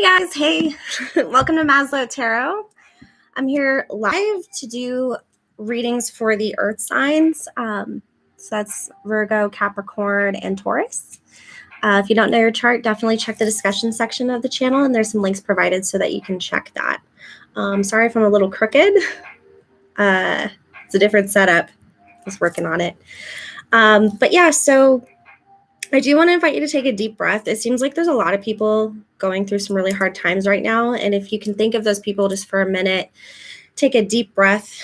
Hey guys, hey, welcome to Maslow Tarot. I'm here live to do readings for the earth signs. So that's Virgo, Capricorn, and Taurus. If you don't know your chart, definitely check the discussion section of the channel, and there's some links provided so that you can check that. Sorry if I'm a little crooked. It's a different setup. I was working on it. But yeah, so I do want to invite you to take a deep breath. It seems like there's a lot of people going through some really hard times right now. And if you can think of those people just for a minute, take a deep breath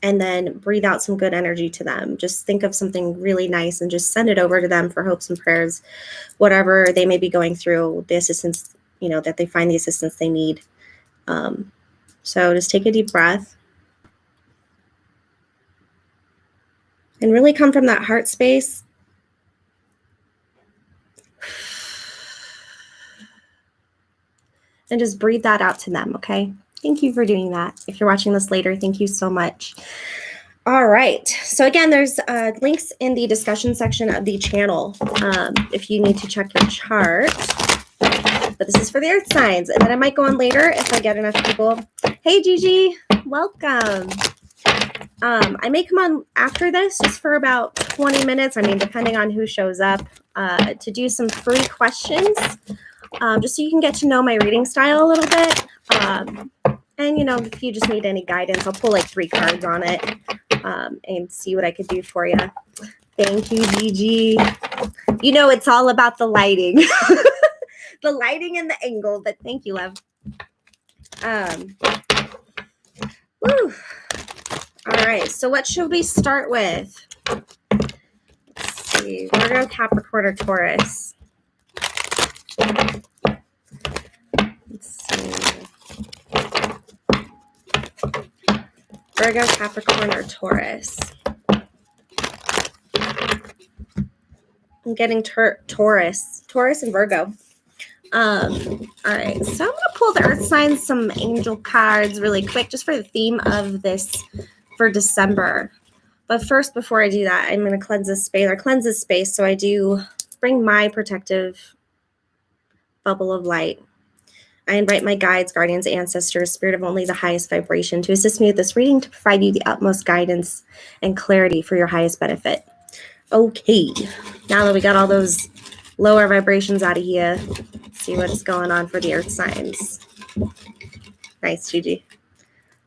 and then breathe out some good energy to them. Just think of something really nice and just send it over to them for hopes and prayers, whatever they may be going through, the assistance, that they find the assistance they need. So just take a deep breath and really come from that heart space. And just breathe that out to them, okay? Thank you for doing that. If you're watching this later, thank you so much. All right. So again, there's links in the discussion section of the channel if you need to check your chart. But this is for the earth signs. And then I might go on later if I get enough people. Hey, Gigi. Welcome. I may come on after this just for about 20 minutes. I mean, depending on who shows up, to do some free questions. Just so you can get to know my reading style a little bit. And, if you just need any guidance, I'll pull like 3 cards on it and see what I could do for you. Thank you, Gigi. It's all about the lighting. The lighting and the angle, but thank you, love. Woo. All right, so what should we start with? Let's see, Virgo, Capricorn, or Taurus? Let's see. Virgo, Capricorn, or Taurus? I'm getting Taurus and Virgo. All right, so I'm going to pull the earth signs, some angel cards really quick, just for the theme of this for December. But first, before I do that, I'm going to cleanse this space. So I do bring my protective bubble of light. I invite my guides, guardians, ancestors, spirit of only the highest vibration to assist me with this reading to provide you the utmost guidance and clarity for your highest benefit. Okay, now that we got all those lower vibrations out of here, let's see what's going on for the earth signs. Nice, Gigi.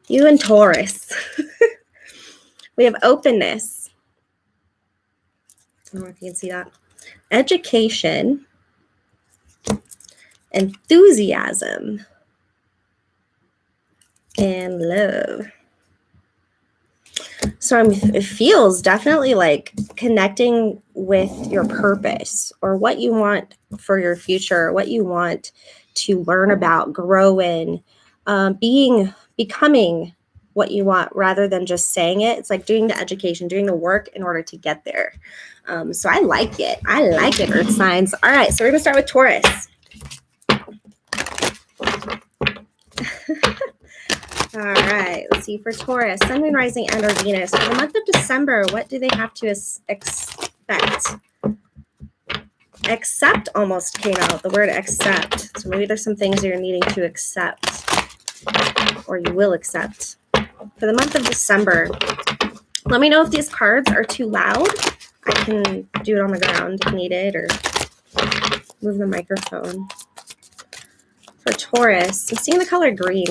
You and Taurus. We have openness. I don't know if you can see that. Education. Enthusiasm. And love. So it feels definitely like connecting with your purpose or what you want for your future, what you want to learn about, grow in, becoming what you want rather than just saying it. It's like doing the education, doing the work in order to get there. So I like it. Earth signs. All right, so we're going to start with Taurus. All right, let's see for Taurus, Sun, Moon, Rising, and or Venus. For the month of December, what do they have to expect? Accept almost came out, the word accept. So maybe there's some things you're needing to accept or you will accept. For the month of December, let me know if these cards are too loud. I can do it on the ground if needed or move the microphone. For Taurus, I'm seeing the color green.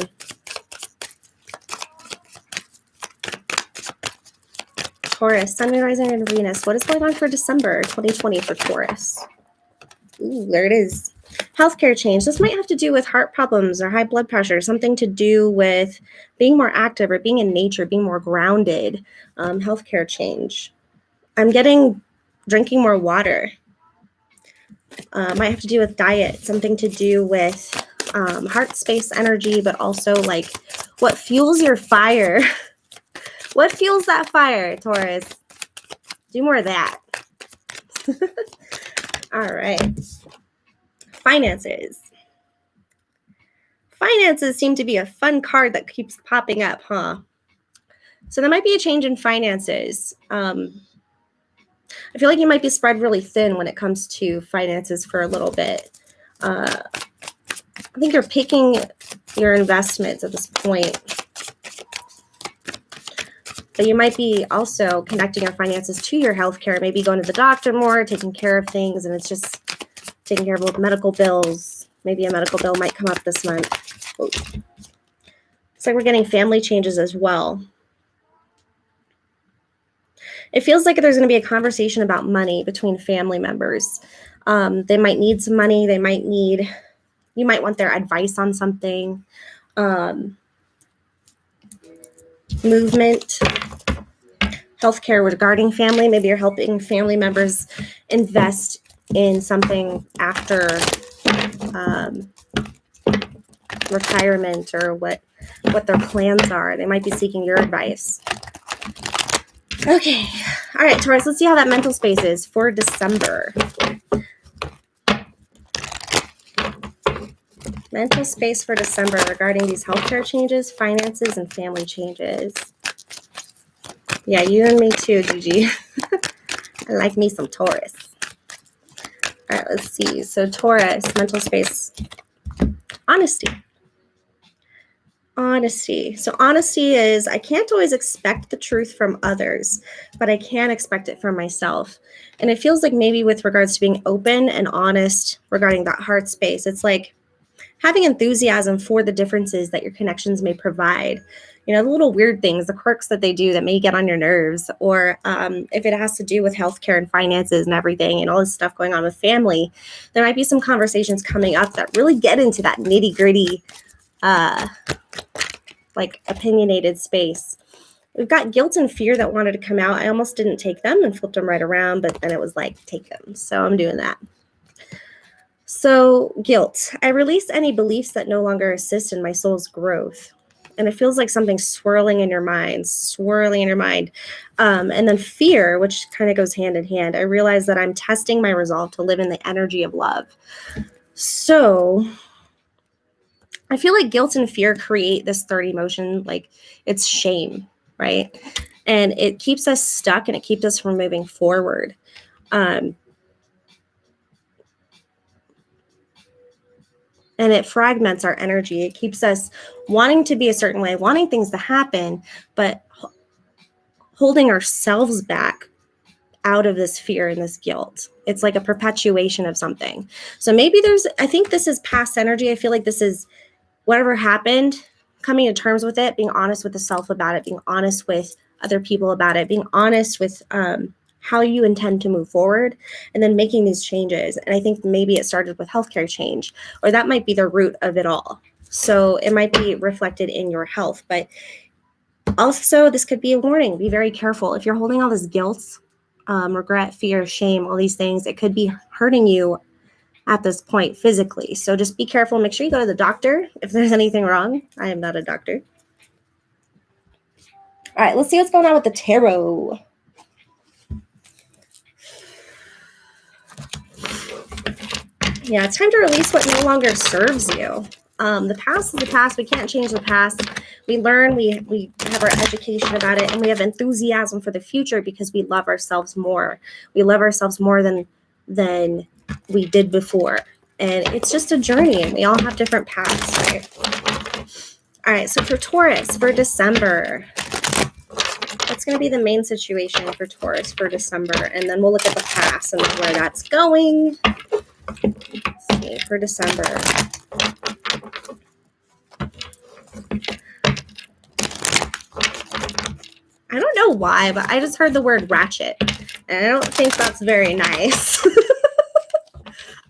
Taurus, Sun, Moon, Rising, and Venus. What is going on for December 2020 for Taurus? Ooh, there it is. Healthcare change. This might have to do with heart problems or high blood pressure, something to do with being more active or being in nature, being more grounded. Healthcare change. I'm getting drinking more water. Might have to do with diet, something to do with heart space energy, but also like what fuels your fire. What fuels that fire, Taurus? Do more of that. All right. Finances. Finances seem to be a fun card that keeps popping up, huh? So there might be a change in finances. I feel like you might be spread really thin when it comes to finances for a little bit. I think you're picking your investments at this point. But you might be also connecting your finances to your healthcare, maybe going to the doctor more, taking care of things, and it's just taking care of medical bills. Maybe a medical bill might come up this month. Oh. It's like we're getting family changes as well. It feels like there's going to be a conversation about money between family members. They might need some money. You might want their advice on something. Movement, healthcare regarding family. Maybe you're helping family members invest in something after retirement, or what their plans are. They might be seeking your advice. Okay. All right, Taurus, let's see how that mental space is for December. Mental space for December regarding these healthcare changes, finances, and family changes. Yeah, you and me too, Gigi. I like me some Taurus. All right, let's see. So Taurus, mental space, honesty. Honesty. So honesty is, I can't always expect the truth from others, but I can expect it from myself. And it feels like maybe with regards to being open and honest regarding that heart space, it's like having enthusiasm for the differences that your connections may provide. You know, the little weird things, the quirks that they do that may get on your nerves, or if it has to do with healthcare and finances and everything and all this stuff going on with family, there might be some conversations coming up that really get into that nitty gritty, like opinionated space. We've got guilt and fear that wanted to come out. I almost didn't take them and flipped them right around, but then it was like, take them. So I'm doing that. So guilt. I release any beliefs that no longer assist in my soul's growth. And it feels like something swirling in your mind. And then fear, which kind of goes hand in hand. I realize that I'm testing my resolve to live in the energy of love. So I feel like guilt and fear create this third emotion, like it's shame, right? And it keeps us stuck and it keeps us from moving forward. And it fragments our energy. It keeps us wanting to be a certain way, wanting things to happen, but holding ourselves back out of this fear and this guilt. It's like a perpetuation of something. So maybe I think this is past energy. I feel like this is whatever happened, coming to terms with it, being honest with the self about it, being honest with other people about it, being honest with how you intend to move forward, and then making these changes. And I think maybe it started with healthcare change, or that might be the root of it all. So it might be reflected in your health, but also this could be a warning. Be very careful. If you're holding all this guilt, regret, fear, shame, all these things, it could be hurting you at this point physically. So just be careful. Make sure you go to the doctor if there's anything wrong. I am not a doctor. All right, let's see what's going on with the tarot. Yeah, it's time to release what no longer serves you. The past is the past. We can't change the past. We learn, we have our education about it, and we have enthusiasm for the future because we love ourselves more. We love ourselves more than we did before. And it's just a journey, and we all have different paths, right? All right, so for Taurus, for December, what's going to be the main situation for Taurus for December? And then we'll look at the past and where that's going. Let's see, for December. I don't know why, but I just heard the word ratchet, and I don't think that's very nice.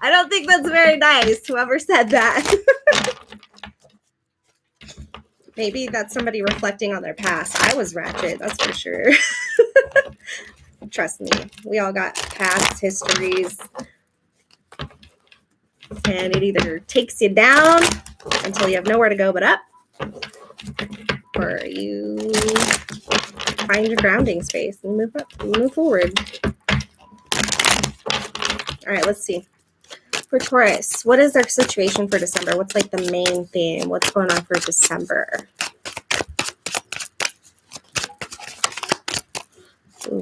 I don't think that's very nice, whoever said that. Maybe that's somebody reflecting on their past. I was ratchet, that's for sure. Trust me, we all got past histories. And it either takes you down until you have nowhere to go but up, or you find your grounding space and move up, move forward. All right, let's see. For Taurus, what is their situation for December? What's like the main theme? What's going on for December? Ooh.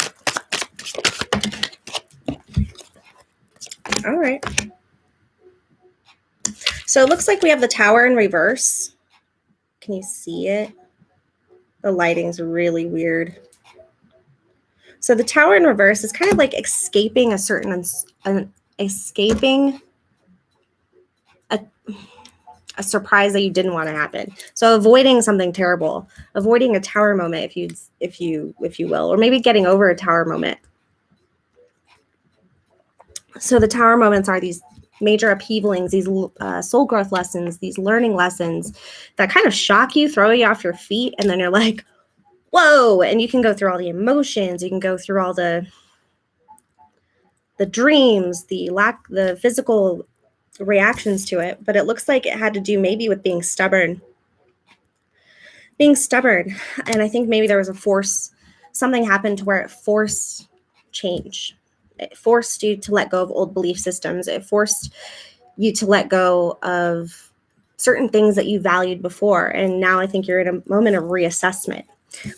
All right. So it looks like we have the Tower in reverse. Can you see it? The lighting's really weird. So the Tower in reverse is kind of like escaping escaping a surprise that you didn't want to happen. So avoiding something terrible, avoiding a Tower moment, if you will, or maybe getting over a Tower moment. So the Tower moments are these major upheavalings, these soul growth lessons, these learning lessons that kind of shock you, throw you off your feet, and then you're like, whoa, and you can go through all the emotions, you can go through all the dreams, the physical reactions to it, but it looks like it had to do maybe with being stubborn. And I think maybe there was something happened to where it forced change. It forced you to let go of old belief systems. It forced you to let go of certain things that you valued before. And now I think you're in a moment of reassessment.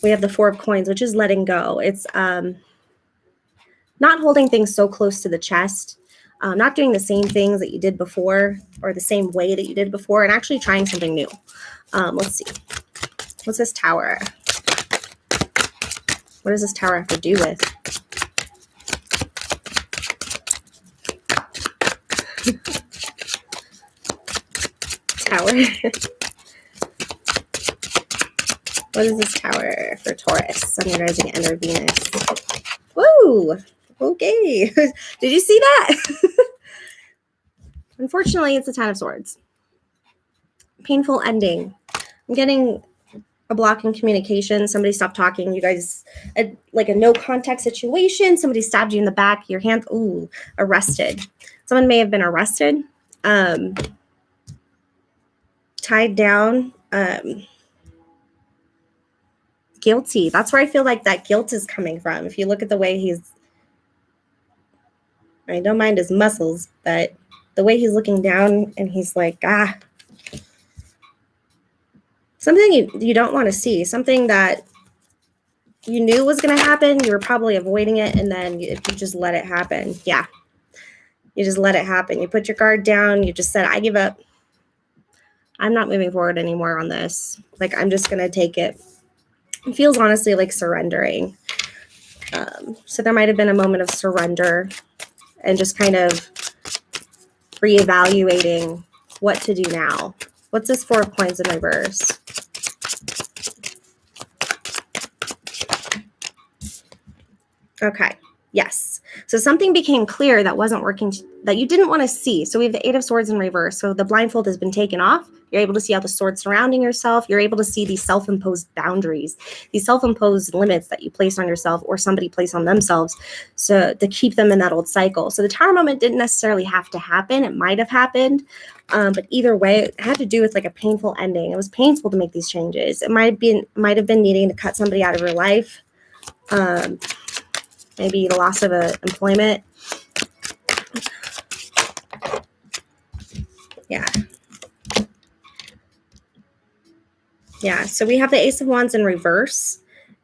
We have the Four of Coins, which is letting go. It's not holding things so close to the chest, not doing the same things that you did before or the same way that you did before, and actually trying something new. Let's see. What's this Tower? What does this Tower have to do with? Tower. What is this Tower for Taurus? Sun, rising, and Venus. Woo! Okay. Did you see that? Unfortunately, it's the Ten of Swords. Painful ending. I'm getting a block in communication. Somebody stopped talking. You guys, like a no contact situation. Somebody stabbed you in the back. Your hand, arrested. Someone may have been arrested. Tied down. Guilty. That's where I feel like that guilt is coming from. If you look at the way I don't mind his muscles, but the way he's looking down and he's like, something you don't want to see, something that you knew was going to happen. You were probably avoiding it. And then you just let it happen. Yeah. You just let it happen. You put your guard down. You just said, I give up. I'm not moving forward anymore on this. Like, I'm just going to take it. It feels honestly like surrendering. So there might have been a moment of surrender and just kind of reevaluating what to do now. What's this Four of Coins in reverse? Okay. Yes. So something became clear that wasn't working, that you didn't want to see. So we have the Eight of Swords in reverse. So the blindfold has been taken off. You're able to see all the swords surrounding yourself. You're able to see these self-imposed boundaries, these self-imposed limits that you place on yourself or somebody place on themselves, so to keep them in that old cycle. So the Tower moment didn't necessarily have to happen. It might have happened. But either way, it had to do with like a painful ending. It was painful to make these changes. It might have been needing to cut somebody out of your life. Maybe the loss of employment. Yeah. Yeah, so we have the Ace of Wands in reverse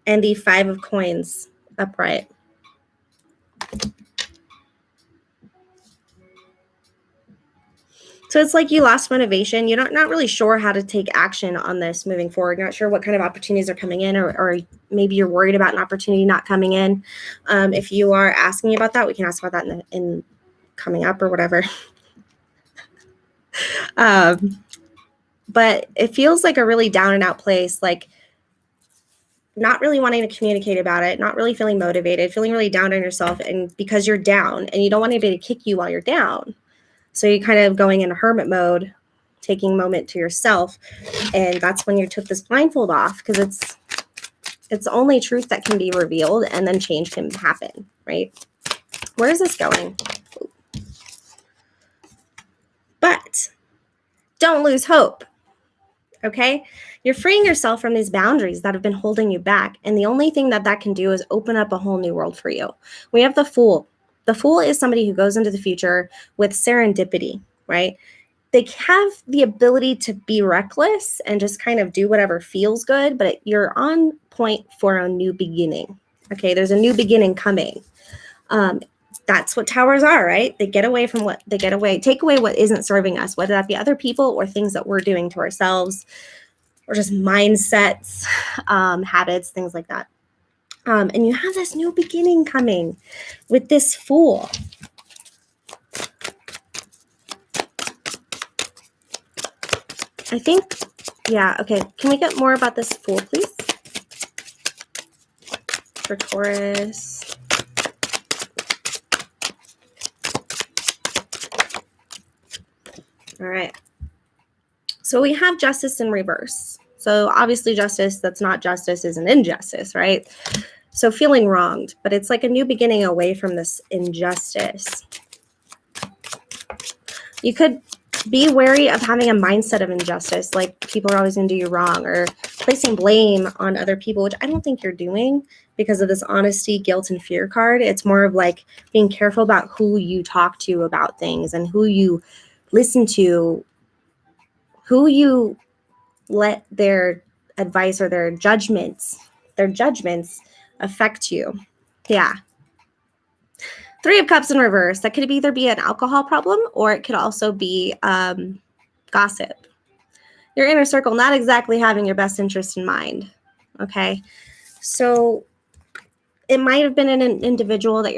and the Five of Coins upright. So it's like you lost motivation. You're not really sure how to take action on this moving forward. You're not sure what kind of opportunities are coming in, or maybe you're worried about an opportunity not coming in. If you are asking about that, we can ask about that in coming up or whatever. But it feels like a really down and out place, like not really wanting to communicate about it, not really feeling motivated, feeling really down on yourself, and because you're down and you don't want anybody to kick you while you're down. So you're kind of going into hermit mode, taking a moment to yourself. And that's when you took this blindfold off, because it's only truth that can be revealed, and then change can happen, right? Where is this going? But don't lose hope, okay? You're freeing yourself from these boundaries that have been holding you back. And the only thing that can do is open up a whole new world for you. We have the Fool. The Fool is somebody who goes into the future with serendipity, right? They have the ability to be reckless and just kind of do whatever feels good, but you're on point for a new beginning. Okay, there's a new beginning coming. that's what towers are, right? They get away from take away what isn't serving us, whether that be other people or things that we're doing to ourselves or just mindsets, habits, things like that. And you have this new beginning coming with this Fool. I think, yeah, okay. Can we get more about this Fool, please? For Taurus. All right. So we have justice in reverse. So obviously justice that's not justice is an injustice, right? So feeling wronged, but it's like a new beginning away from this injustice. You could be wary of having a mindset of injustice, like people are always going to do you wrong, or placing blame on other people, which I don't think you're doing because of this honesty, guilt, and fear card. It's more of like being careful about who you talk to about things and who you listen to, who you let their advice or their judgments affect you. Yeah. 3 of Cups in reverse. That could either be an alcohol problem or it could also be gossip. Your inner circle not exactly having your best interest in mind. Okay. So it might have been an individual that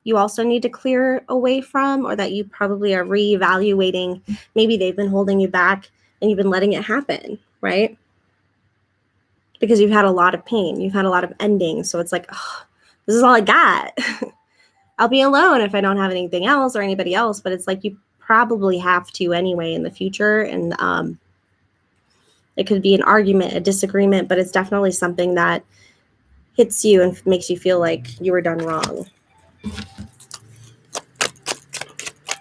you also need to clear away from, or that you probably are reevaluating. Maybe they've been holding you back and you've been letting it happen, right? Because you've had a lot of pain. You've had a lot of endings. So it's like, oh, this is all I got. I'll be alone if I don't have anything else or anybody else. But it's like you probably have to anyway in the future. And it could be an argument, a disagreement, but it's definitely something that hits you and makes you feel like you were done wrong.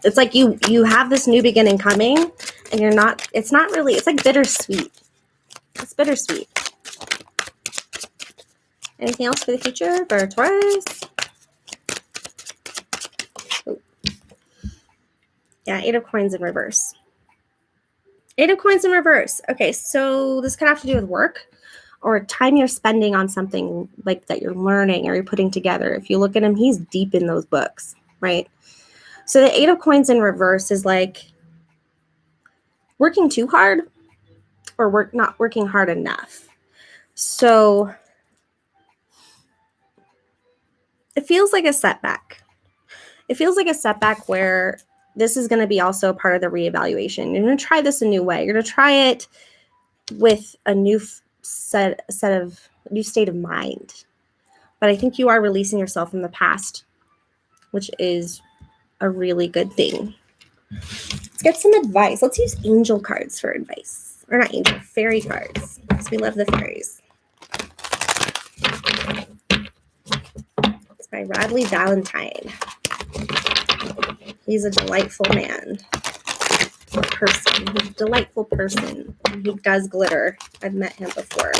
It's like you have this new beginning coming and it's not really, it's like bittersweet. It's bittersweet. Anything else for the future for Taurus? Oh. Yeah, 8 of Coins in reverse. 8 of Coins in reverse. Okay, so this could have to do with work or time you're spending on something like that you're learning or you're putting together. If you look at him, he's deep in those books, right? So the 8 of Coins in reverse is like working too hard or not working hard enough. So it feels like a setback. It feels like a setback where this is going to be also part of the reevaluation. You're going to try this a new way. You're going to try it with a new state of mind. But I think you are releasing yourself from the past, which is a really good thing. Let's get some advice. Let's use angel cards for advice. Or not angel, fairy cards. Because we love the fairies. It's by Radley Valentine. He's a delightful man. A person. He's a delightful person. And he does glitter. I've met him before.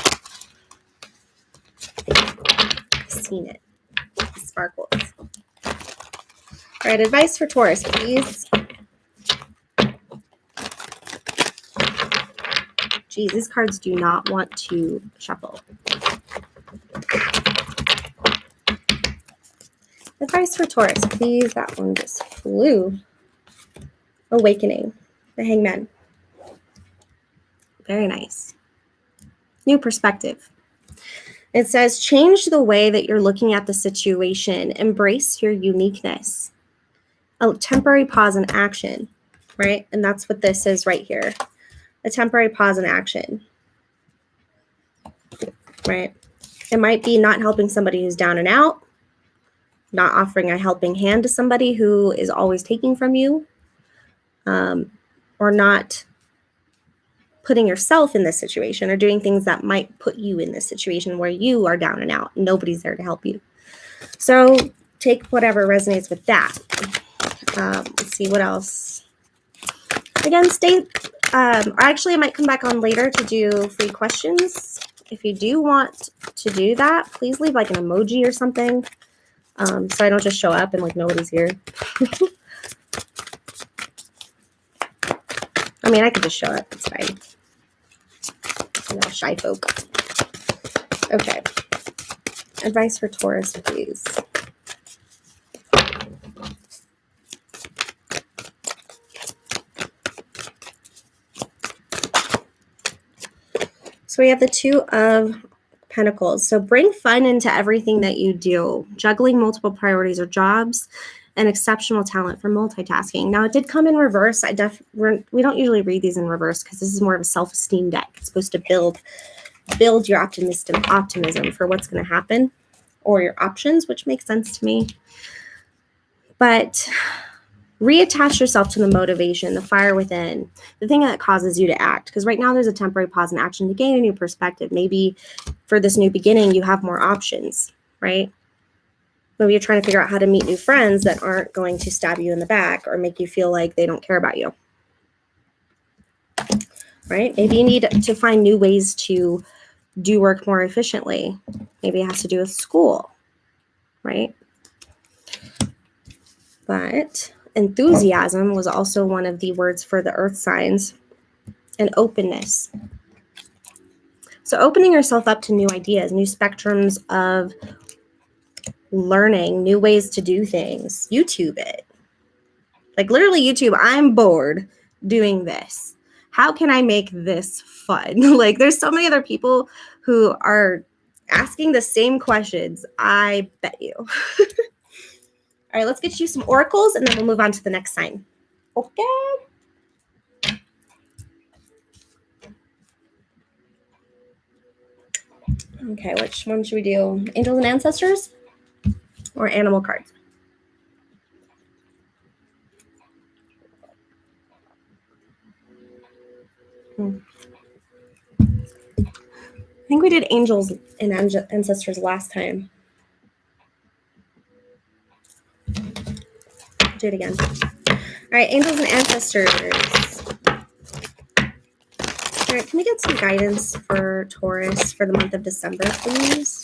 I've seen it. It sparkles. All right, advice for Taurus, please. Geez, these cards do not want to shuffle. Advice for Taurus, please. That one just flew. Awakening. The Hangman. Very nice. New perspective. It says, change the way that you're looking at the situation. Embrace your uniqueness. A temporary pause in action, right? And that's what this is right here. A temporary pause in action, right? It might be not helping somebody who's down and out, not offering a helping hand to somebody who is always taking from you, or not putting yourself in this situation or doing things that might put you in this situation where you are down and out and nobody's there to help you. So take whatever resonates with that. Let's see what else. Again, actually, I might come back on later to do free questions. If you do want to do that, please leave like an emoji or something, so I don't just show up and like nobody's here. I mean, I could just show up. It's fine. I'm not shy folk. Okay. Advice for Taurus, please. So we have the Two of Pentacles. So bring fun into everything that you do. Juggling multiple priorities or jobs, and exceptional talent for multitasking. Now, it did come in reverse. We don't usually read these in reverse because this is more of a self-esteem deck. It's supposed to build your optimism for what's going to happen, or your options, which makes sense to me. But reattach yourself to the motivation, the fire within, the thing that causes you to act. Because right now there's a temporary pause in action to gain a new perspective. Maybe for this new beginning, you have more options, right? Maybe you're trying to figure out how to meet new friends that aren't going to stab you in the back or make you feel like they don't care about you, right? Maybe you need to find new ways to do work more efficiently. Maybe it has to do with school, right? But enthusiasm was also one of the words for the earth signs, and openness. So opening yourself up to new ideas, new spectrums of learning, new ways to do things. YouTube it. Like literally YouTube, I'm bored doing this. How can I make this fun? Like there's so many other people who are asking the same questions. I bet you. All right, let's get you some oracles and then we'll move on to the next sign. Okay. Okay, which one should we do? Angels and ancestors or animal cards? I think we did angels and ancestors last time. Do it again. All right, angels and ancestors. All right, can we get some guidance for Taurus for the month of December, please?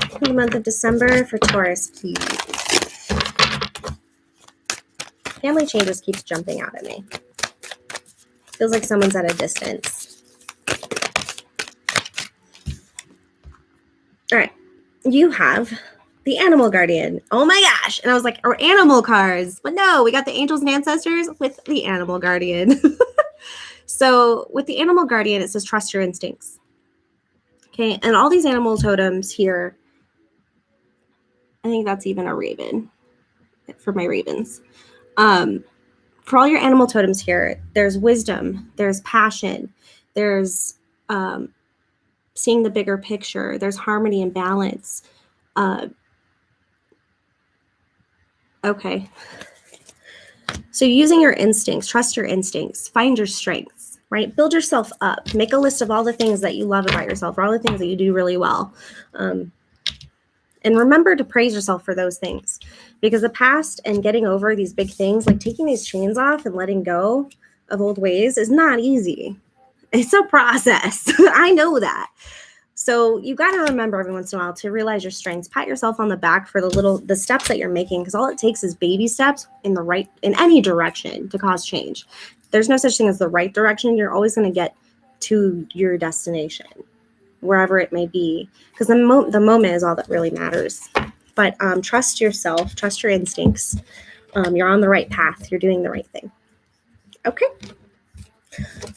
For the month of December for Taurus, please. Family changes keeps jumping out at me. Feels like someone's at a distance. All right, you have the animal guardian. Oh my gosh. And I was like, our animal cards. But no, we got the angels and ancestors with the animal guardian. So with the animal guardian, it says trust your instincts. Okay. And all these animal totems here, I think that's even a raven for my ravens. For all your animal totems here, there's wisdom, there's passion, there's seeing the bigger picture, there's harmony and balance. Okay. So using your instincts, trust your instincts, find your strengths, right? Build yourself up. Make a list of all the things that you love about yourself, or all the things that you do really well. And remember to praise yourself for those things, because the past and getting over these big things, like taking these chains off and letting go of old ways, is not easy. It's a process. I know that. So you got to remember every once in a while to realize your strengths. Pat yourself on the back for the steps that you're making, because all it takes is baby steps in any direction to cause change. There's no such thing as the right direction. You're always going to get to your destination, wherever it may be, because the moment is all that really matters. But trust yourself, trust your instincts. You're on the right path. You're doing the right thing. Okay.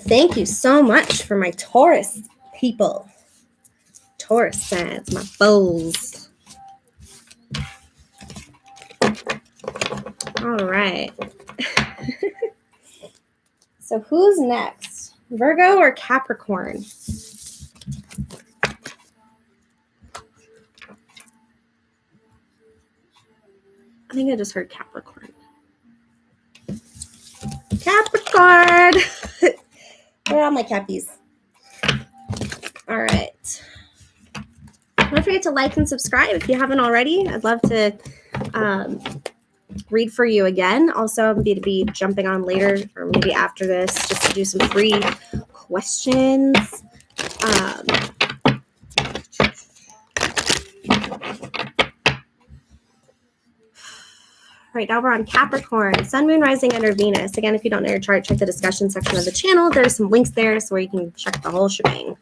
Thank you so much for my Taurus people. Taurus signs, my foes. All right. So who's next? Virgo or Capricorn? I think I just heard Capricorn. Capricorn! Where are all my cappies? All right. Don't forget to like and subscribe if you haven't already. I'd love to read for you again. Also, I'm going to be jumping on later or maybe after this just to do some free questions. Right now we're on Capricorn, Sun, Moon, Rising, under Venus. Again, if you don't know your chart, check the discussion section of the channel. There's some links there so where you can check the whole shebang.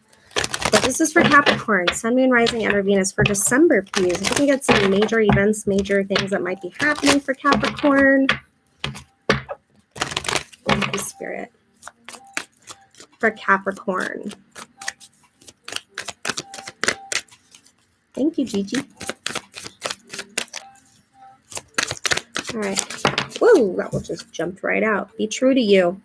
This is for Capricorn, Sun, Moon, Rising, and Venus for December, please. If we can get some major events, major things that might be happening for Capricorn. Thank you, Spirit. For Capricorn. Thank you, Gigi. All right. Whoa, that one just jumped right out. Be true to you.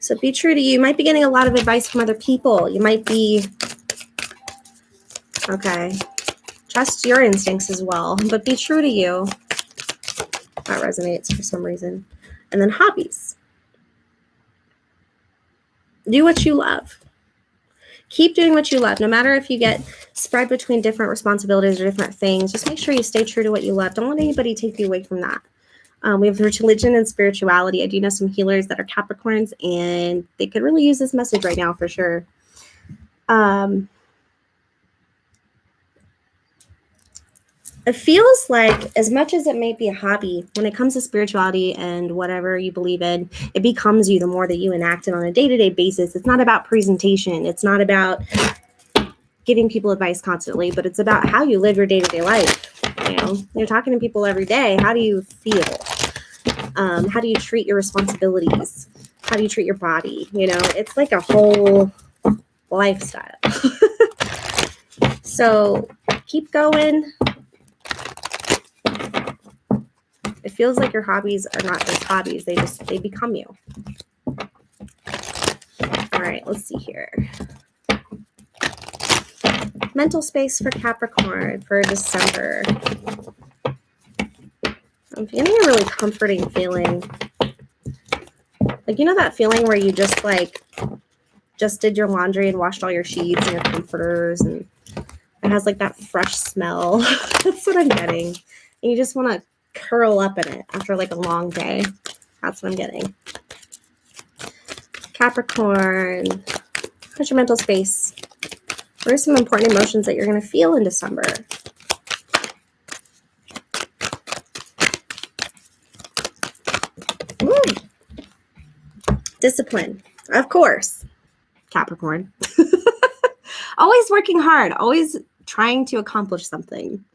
So be true to you. You might be getting a lot of advice from other people. You might be, okay, trust your instincts as well, but be true to you. That resonates for some reason. And then hobbies. Do what you love. Keep doing what you love. No matter if you get spread between different responsibilities or different things, just make sure you stay true to what you love. Don't let anybody take you away from that. We have religion and spirituality. I do know some healers that are Capricorns, and they could really use this message right now for sure. It feels like, as much as it may be a hobby, when it comes to spirituality and whatever you believe in, it becomes you the more that you enact it on a day-to-day basis. It's not about presentation. It's not about giving people advice constantly, but it's about how you live your day-to-day life. You know, you're talking to people every day. How do you feel? How do you treat your responsibilities? How do you treat your body? You know, it's like a whole lifestyle. So keep going. It feels like your hobbies are not just hobbies. They become you. All right, let's see here. Mental space for Capricorn for December. I'm feeling a really comforting feeling. Like, you know that feeling where you just did your laundry and washed all your sheets and your comforters, and it has like that fresh smell. That's what I'm getting. And you just want to curl up in it after like a long day. That's what I'm getting. Capricorn, what's your mental space? What are some important emotions that you're going to feel in December? Discipline, of course. Capricorn. Always working hard, always trying to accomplish something.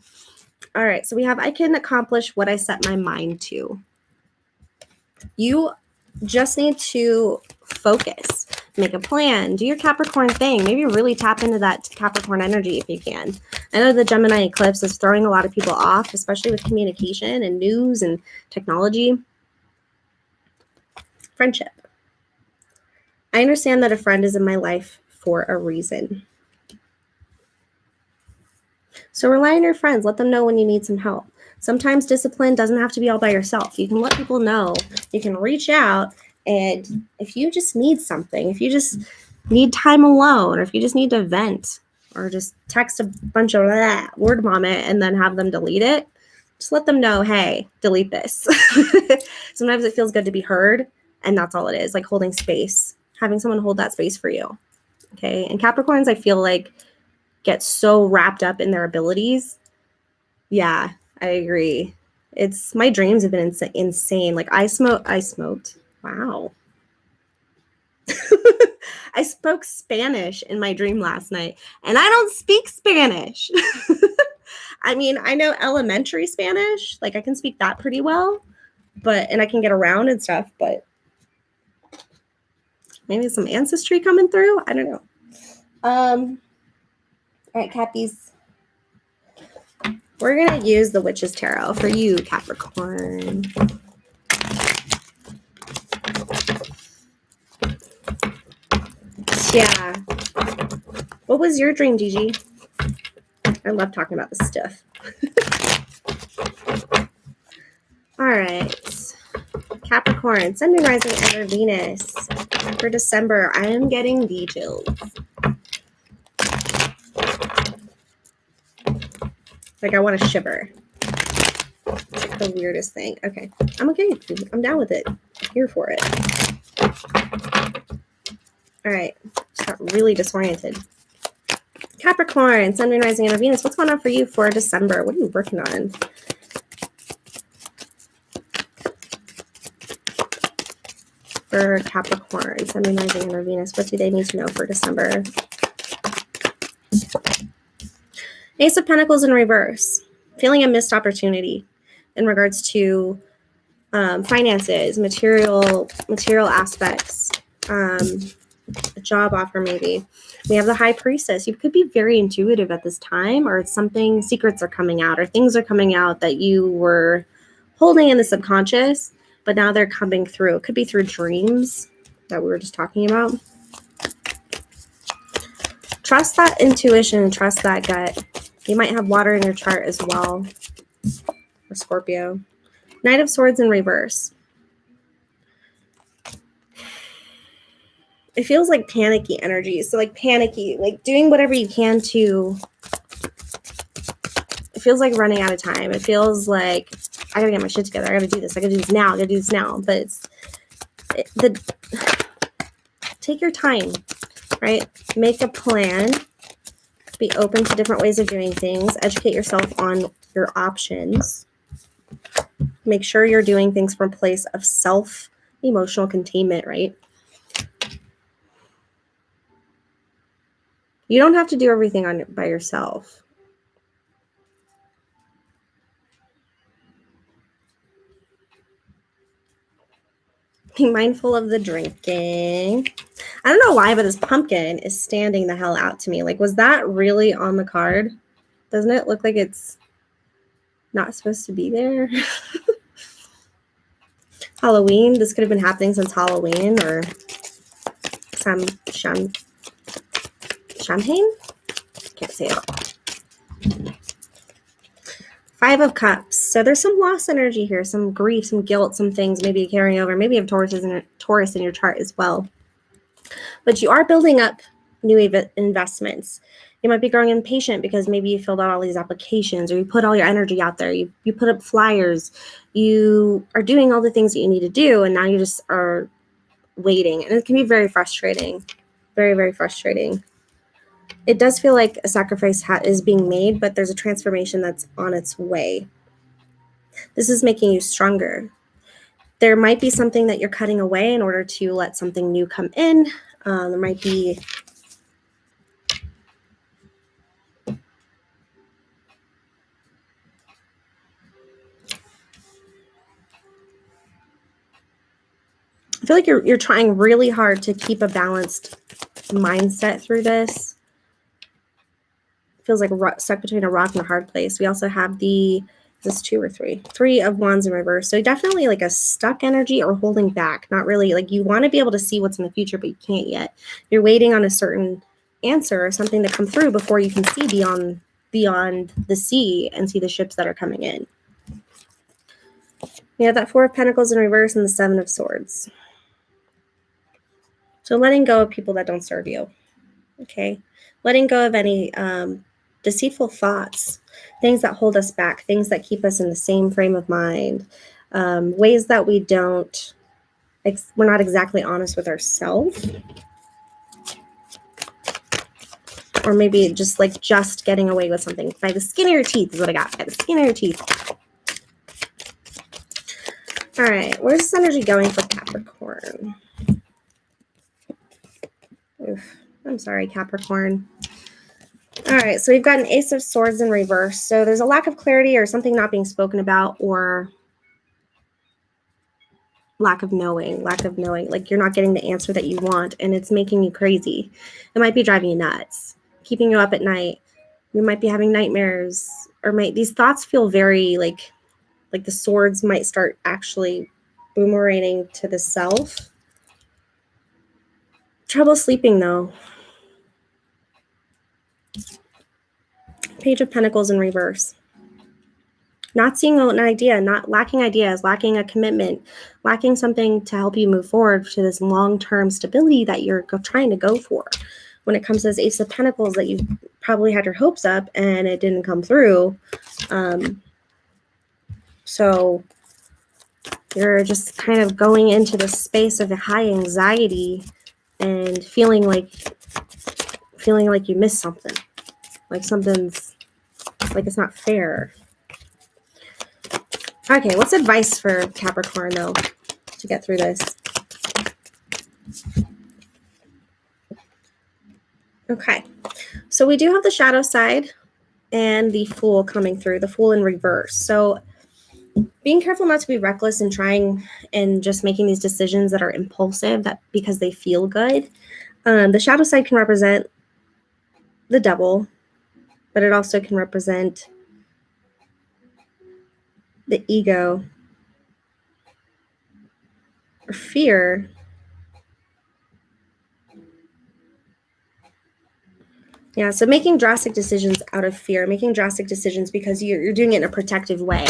All right, so we have, I can accomplish what I set my mind to. You just need to focus, make a plan, do your Capricorn thing. Maybe really tap into that Capricorn energy if you can. I know the Gemini eclipse is throwing a lot of people off, especially with communication and news and technology. Friendship. I understand that a friend is in my life for a reason. So rely on your friends. Let them know when you need some help. Sometimes discipline doesn't have to be all by yourself. You can let people know. You can reach out. And if you just need something, if you just need time alone, or if you just need to vent, or just text a bunch of word vomit and then have them delete it, just let them know, hey, delete this. Sometimes it feels good to be heard. And that's all it is, like holding space, having someone hold that space for you. Okay. And Capricorns, I feel like, get so wrapped up in their abilities. Yeah, I agree. My dreams have been insane. Like I smoked. Wow. I spoke Spanish in my dream last night, and I don't speak Spanish. I mean, I know elementary Spanish. Like I can speak that pretty well, and I can get around and stuff, but maybe some ancestry coming through. I don't know. All right, Cappies. We're going to use the Witch's Tarot for you, Capricorn. Yeah. What was your dream, Gigi? I love talking about this stuff. All right. Capricorn, Sun, Moon, Rising, and Venus. For December, I am getting the chills. Like I want to shiver. It's like the weirdest thing. Okay. I'm okay. I'm down with it. I'm here for it. All right. Just got really disoriented. Capricorn, Sun, Moon, Rising, and Venus. What's going on for you for December? What are you working on? For Capricorn, Sun, Moon, Rising, and Venus. What do they need to know for December? Ace of Pentacles in reverse. Feeling a missed opportunity in regards to finances, material aspects, a job offer maybe. We have the High Priestess. You could be very intuitive at this time, or it's something, secrets are coming out, or things are coming out that you were holding in the subconscious, but now they're coming through. It could be through dreams that we were just talking about. Trust that intuition and trust that gut. You might have water in your chart as well, or Scorpio. Knight of Swords in reverse. It feels like panicky energy. So like panicky, like doing whatever you can to, it feels like running out of time. It feels like I gotta get my shit together. I gotta do this. I gotta do this now. I gotta do this now. But take your time, right? Make a plan. Be open to different ways of doing things. Educate yourself on your options. Make sure you're doing things from a place of self-emotional containment, right? You don't have to do everything by yourself. Be mindful of the drinking. I don't know why, but this pumpkin is standing the hell out to me. Like, was that really on the card? Doesn't it look like it's not supposed to be there? Halloween. This could have been happening since Halloween, or some champagne? Can't say it. Five of Cups. So there's some lost energy here, some grief, some guilt, some things maybe carrying over. Maybe you have Taurus in your chart as well. But you are building up new investments. You might be growing impatient because maybe you filled out all these applications, or you put all your energy out there. You put up flyers. You are doing all the things that you need to do, and now you just are waiting. And it can be very frustrating. Very, very frustrating. It does feel like a sacrifice is being made, but there's a transformation that's on its way. This is making you stronger. There might be something that you're cutting away in order to let something new come in. There might be I feel like you're trying really hard to keep a balanced mindset through this. It feels like stuck between a rock and a hard place. We also have is this 2 or 3? 3 of Wands in reverse. So definitely like a stuck energy or holding back. Not really, like you want to be able to see what's in the future, but you can't yet. You're waiting on a certain answer or something to come through before you can see beyond the sea and see the ships that are coming in. We have that 4 of Pentacles in reverse and the 7 of Swords. So letting go of people that don't serve you, okay? Letting go of any deceitful thoughts, things that hold us back, things that keep us in the same frame of mind, ways that we're not exactly honest with ourselves. Or maybe just getting away with something. By the skin of your teeth is what I got. By the skin of your teeth. All right, where's this energy going for Capricorn? Oof, I'm sorry, Capricorn. All right, so we've got an Ace of Swords in reverse. So there's a lack of clarity or something not being spoken about, or lack of knowing. Like you're not getting the answer that you want, and it's making you crazy. It might be driving you nuts, keeping you up at night. You might be having nightmares, or these thoughts feel very like the swords might start actually boomeranging to the self. Trouble sleeping though. Page of Pentacles in reverse. Not seeing an idea, not lacking ideas, lacking a commitment, lacking something to help you move forward to this long-term stability that you're trying to go for. When it comes to this Ace of Pentacles that you probably had your hopes up and it didn't come through. So you're just kind of going into this space of high anxiety and feeling like you missed something. Like something's like it's not fair. Okay, what's advice for Capricorn, though, to get through this? Okay, so we do have the shadow side and the Fool coming through, the Fool in reverse. So being careful not to be reckless and trying and just making these decisions that are impulsive that because they feel good. The shadow side can represent the devil, but it also can represent the ego or fear. Yeah, so making drastic decisions out of fear, making drastic decisions because you're doing it in a protective way.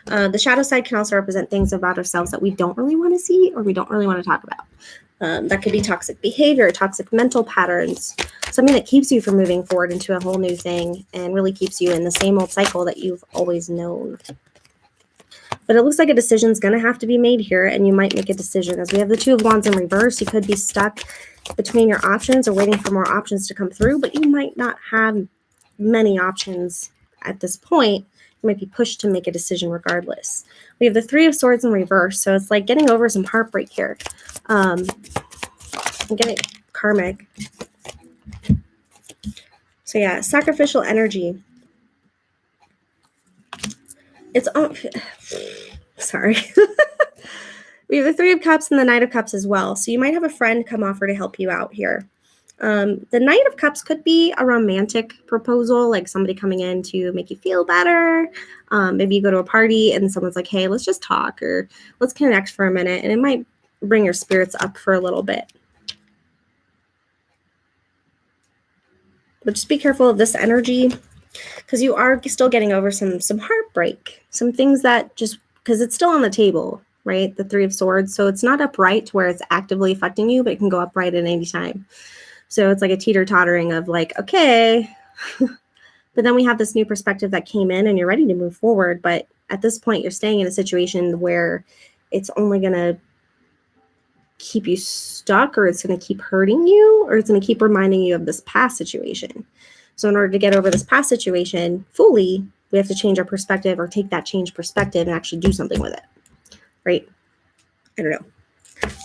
The shadow side can also represent things about ourselves that we don't really want to see or we don't really want to talk about. That could be toxic behavior, toxic mental patterns, something that keeps you from moving forward into a whole new thing and really keeps you in the same old cycle that you've always known. But it looks like a decision is going to have to be made here, and you might make a decision. As we have the Two of Wands in reverse, you could be stuck between your options or waiting for more options to come through, but you might not have many options at this point. You might be pushed to make a decision regardless. We have the Three of Swords in reverse, so it's like getting over some heartbreak here. I'm getting karmic. So yeah, sacrificial energy. It's sorry. We have the Three of Cups and the Knight of Cups as well. So you might have a friend come offer to help you out here. The Knight of Cups could be a romantic proposal, like somebody coming in to make you feel better. Maybe you go to a party and someone's like, hey, let's just talk or let's connect for a minute. And it might bring your spirits up for a little bit. But just be careful of this energy because you are still getting over some heartbreak, some things that just, because it's still on the table, right? The Three of Swords. So it's not upright to where it's actively affecting you, but it can go upright at any time. So it's like a teeter-tottering of like, okay. But then we have this new perspective that came in and you're ready to move forward. But at this point, you're staying in a situation where it's only going to keep you stuck, or it's going to keep hurting you, or it's going to keep reminding you of this past situation. So in order to get over this past situation fully, we have to change our perspective or take that changed perspective and actually do something with it, right? I don't know.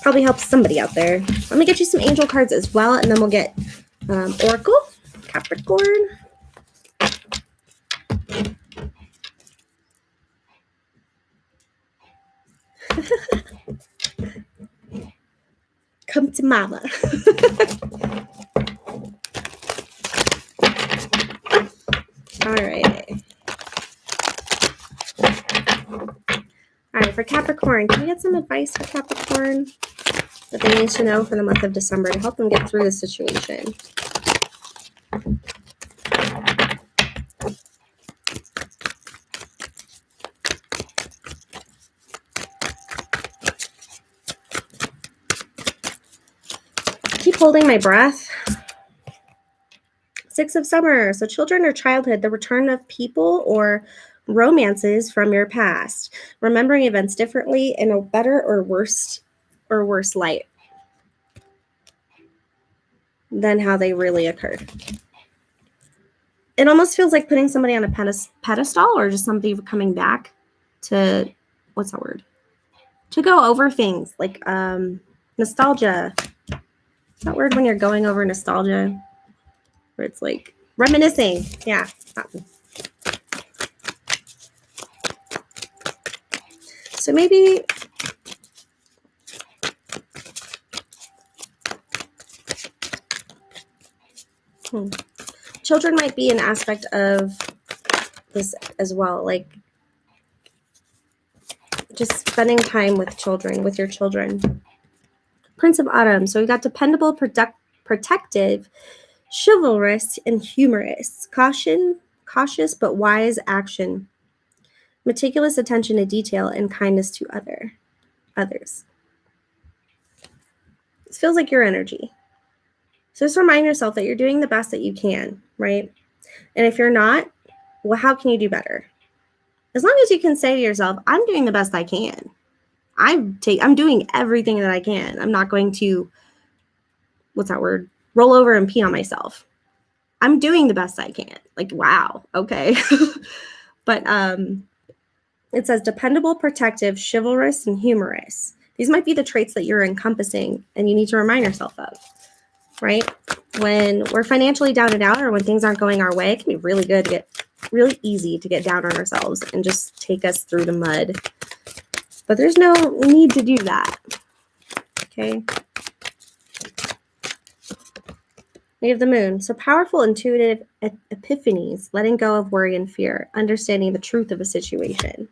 Probably helps somebody out there. Let me get you some angel cards as well, and then we'll get Oracle, Capricorn. Come to mama. All right. All right, for Capricorn, can we get some advice for Capricorn that they need to know for the month of December to help them get through this situation? Keep holding my breath. Six of Summer. So children or childhood, the return of people or romances from your past, remembering events differently in a better or worse light than how they really occurred. It almost feels like putting somebody on a pedestal or just somebody coming back to, what's that word? To go over things like nostalgia. Is that word when you're going over nostalgia? Where it's like reminiscing. Yeah. So maybe children might be an aspect of this as well, like just spending time with children, with your children. Prince of Autumn. So we got dependable, protective, chivalrous, and humorous. Cautious but wise action. Meticulous attention to detail and kindness to others. This feels like your energy. So just remind yourself that you're doing the best that you can, right? And if you're not, well, how can you do better? As long as you can say to yourself, I'm doing the best I can. I'm doing everything that I can. I'm not going to, what's that word? Roll over and pee on myself. I'm doing the best I can. Like, wow, okay. But it says dependable, protective, chivalrous, and humorous. These might be the traits that you're encompassing and you need to remind yourself of, right? When we're financially down and out or when things aren't going our way, it can be really good to get really easy to get down on ourselves and just take us through the mud. But there's no need to do that. Okay. We have the moon. So powerful, intuitive epiphanies, letting go of worry and fear, understanding the truth of a situation.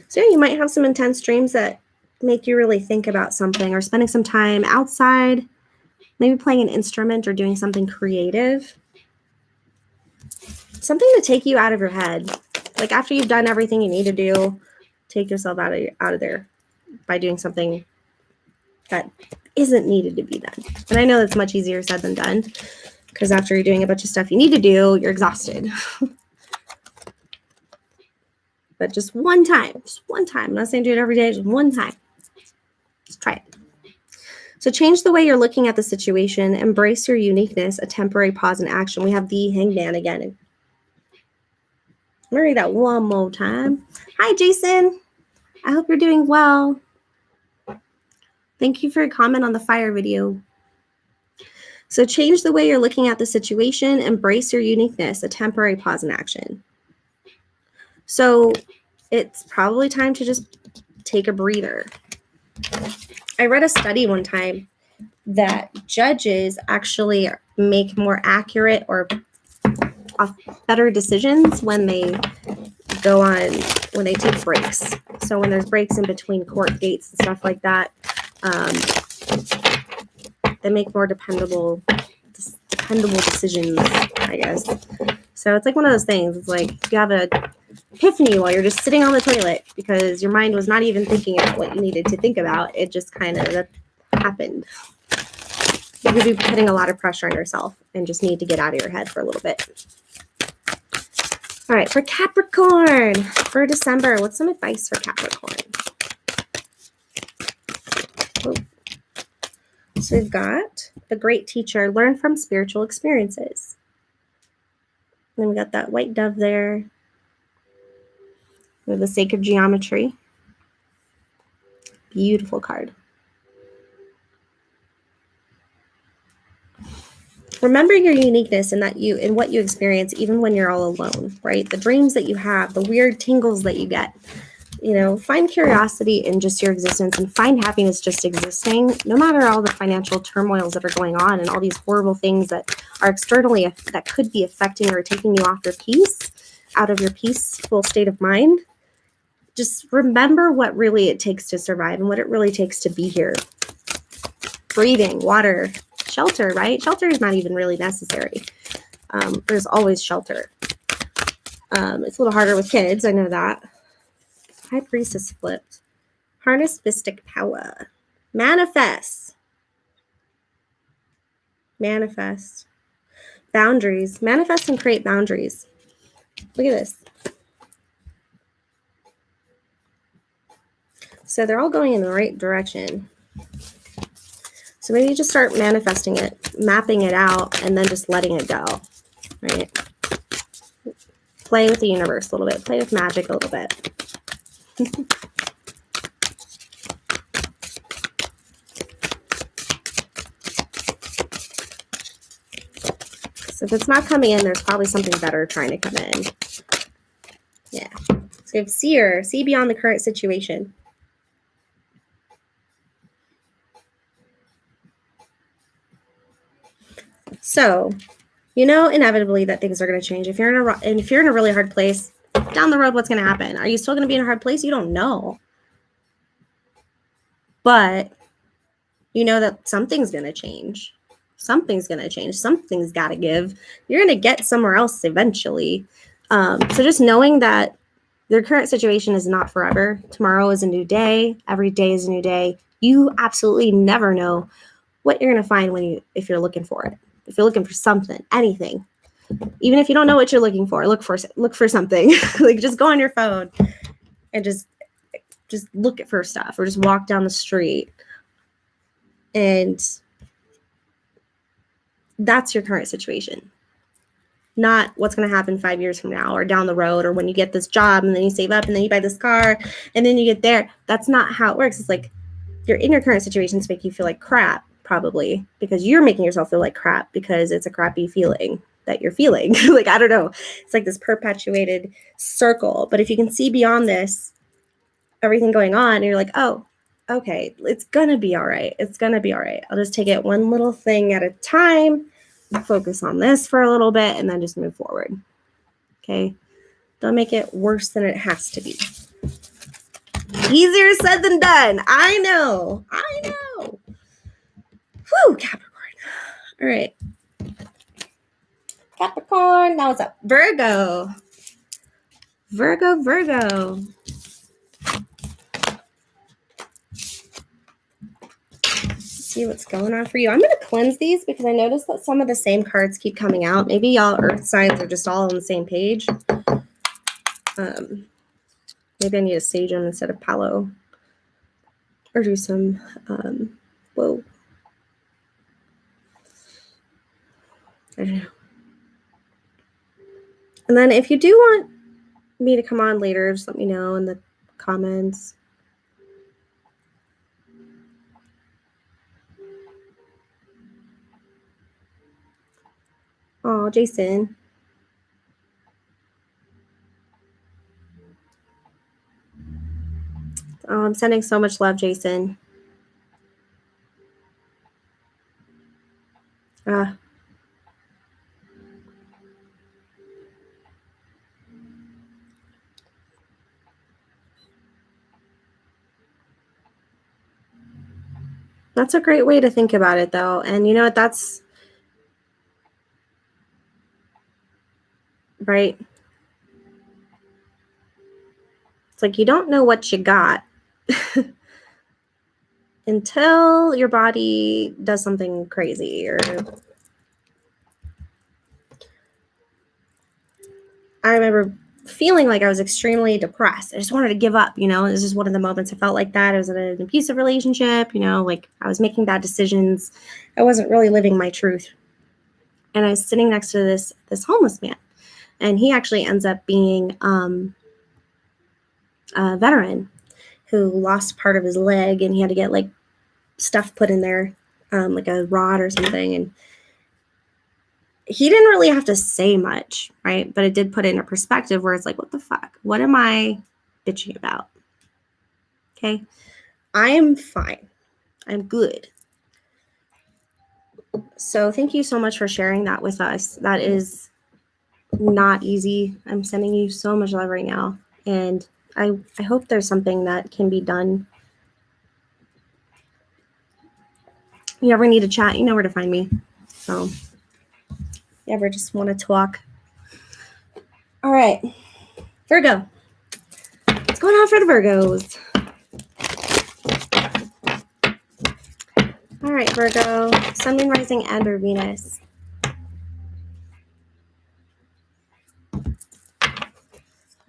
So you might have some intense dreams that make you really think about something, or spending some time outside, maybe playing an instrument or doing something creative. Something to take you out of your head. Like after you've done everything you need to do, take yourself out of there by doing something that isn't needed to be done. And I know that's much easier said than done, because after you're doing a bunch of stuff you need to do, you're exhausted. But just one time. I'm not saying do it every day, just one time. Just try it. So change the way you're looking at the situation. Embrace your uniqueness, a temporary pause in action. We have the Hangman again. I'm going to read that one more time. Hi, Jason. I hope you're doing well. Thank you for your comment on the fire video. So change the way you're looking at the situation. Embrace your uniqueness, a temporary pause in action. So it's probably time to just take a breather. I read a study one time that judges actually make more accurate or better decisions when they take breaks. So when there's breaks in between court dates and stuff like that, they make more dependable decisions, I guess. So it's like one of those things. It's like you have an epiphany while you're just sitting on the toilet because your mind was not even thinking about what you needed to think about. It just kind of happened. You could be putting a lot of pressure on yourself and just need to get out of your head for a little bit. All right, for Capricorn, for December, what's some advice for Capricorn? Oh. So we've got the great teacher, learn from spiritual experiences. And then we got that white dove there. We have the sacred geometry. Beautiful card. Remember your uniqueness in what you experience, even when you're all alone, right? The dreams that you have, the weird tingles that you get. Find curiosity in just your existence and find happiness just existing, no matter all the financial turmoils that are going on and all these horrible things that are externally that could be affecting or taking you off your peace, out of your peaceful state of mind. Just remember what really it takes to survive and what it really takes to be here. Breathing, water, shelter, right? Shelter is not even really necessary. There's always shelter. It's a little harder with kids, I know that. High Priestess flipped. Harness mystic power. Manifest. Boundaries. Manifest and create boundaries. Look at this. So they're all going in the right direction. So maybe you just start manifesting it, mapping it out, and then just letting it go, right? Play with the universe a little bit. Play with magic a little bit. So if it's not coming in, there's probably something better trying to come in. Yeah. So we have seer, see beyond the current situation. So, inevitably that things are going to change. If you're in a really hard place, down the road, what's going to happen? Are you still going to be in a hard place? You don't know. But you know that something's going to change. Something's going to change. Something's got to give. You're going to get somewhere else eventually. So just knowing that your current situation is not forever. Tomorrow is a new day. Every day is a new day. You absolutely never know what you're going to find if you're looking for it. If you're looking for something, anything, even if you don't know what you're looking for, look for something. Like just go on your phone and just look for stuff, or just walk down the street. And that's your current situation. not what's going to happen 5 years from now or down the road, or when you get this job and then you save up and then you buy this car and then you get there. That's not how it works. It's like you're in your current situations make you feel like crap, probably because you're making yourself feel like crap because it's a crappy feeling that you're feeling. Like, I don't know. It's like this perpetuated circle. But if you can see beyond this, everything going on, and you're like, oh, okay, it's going to be all right. It's going to be all right. I'll just take it one little thing at a time, focus on this for a little bit, and then just move forward. Okay? Don't make it worse than it has to be. Easier said than done. I know. Whew, Capricorn. All right. Capricorn. Now what's up? Virgo. Virgo. See what's going on for you. I'm going to cleanse these because I noticed that some of the same cards keep coming out. Maybe y'all earth signs are just all on the same page. Maybe I need to sage them instead of palo. Or do some, whoa. I don't know. And then if you do want me to come on later, just let me know in the comments. Oh, Jason. Oh, I'm sending so much love, Jason. That's a great way to think about it, though. And you know what? That's right. It's like you don't know what you got until your body does something crazy. Or I remember feeling like I was extremely depressed. I just wanted to give up, you know. It was just one of the moments I felt like that. I was in an abusive relationship, you know, like I was making bad decisions. I wasn't really living my truth. And I was sitting next to this homeless man. And he actually ends up being a veteran who lost part of his leg, and he had to get like stuff put in there, like a rod or something. And he didn't really have to say much, right? But it did put it in a perspective where it's like, what the fuck? What am I bitching about? Okay. I am fine. I'm good. So thank you so much for sharing that with us. That is not easy. I'm sending you so much love right now. And I hope there's something that can be done. You ever need to chat, you know where to find me. So you ever just want to talk. All right. Virgo. What's going on for the Virgos? All right, Virgo. Sun, Moon, Rising, and or Venus.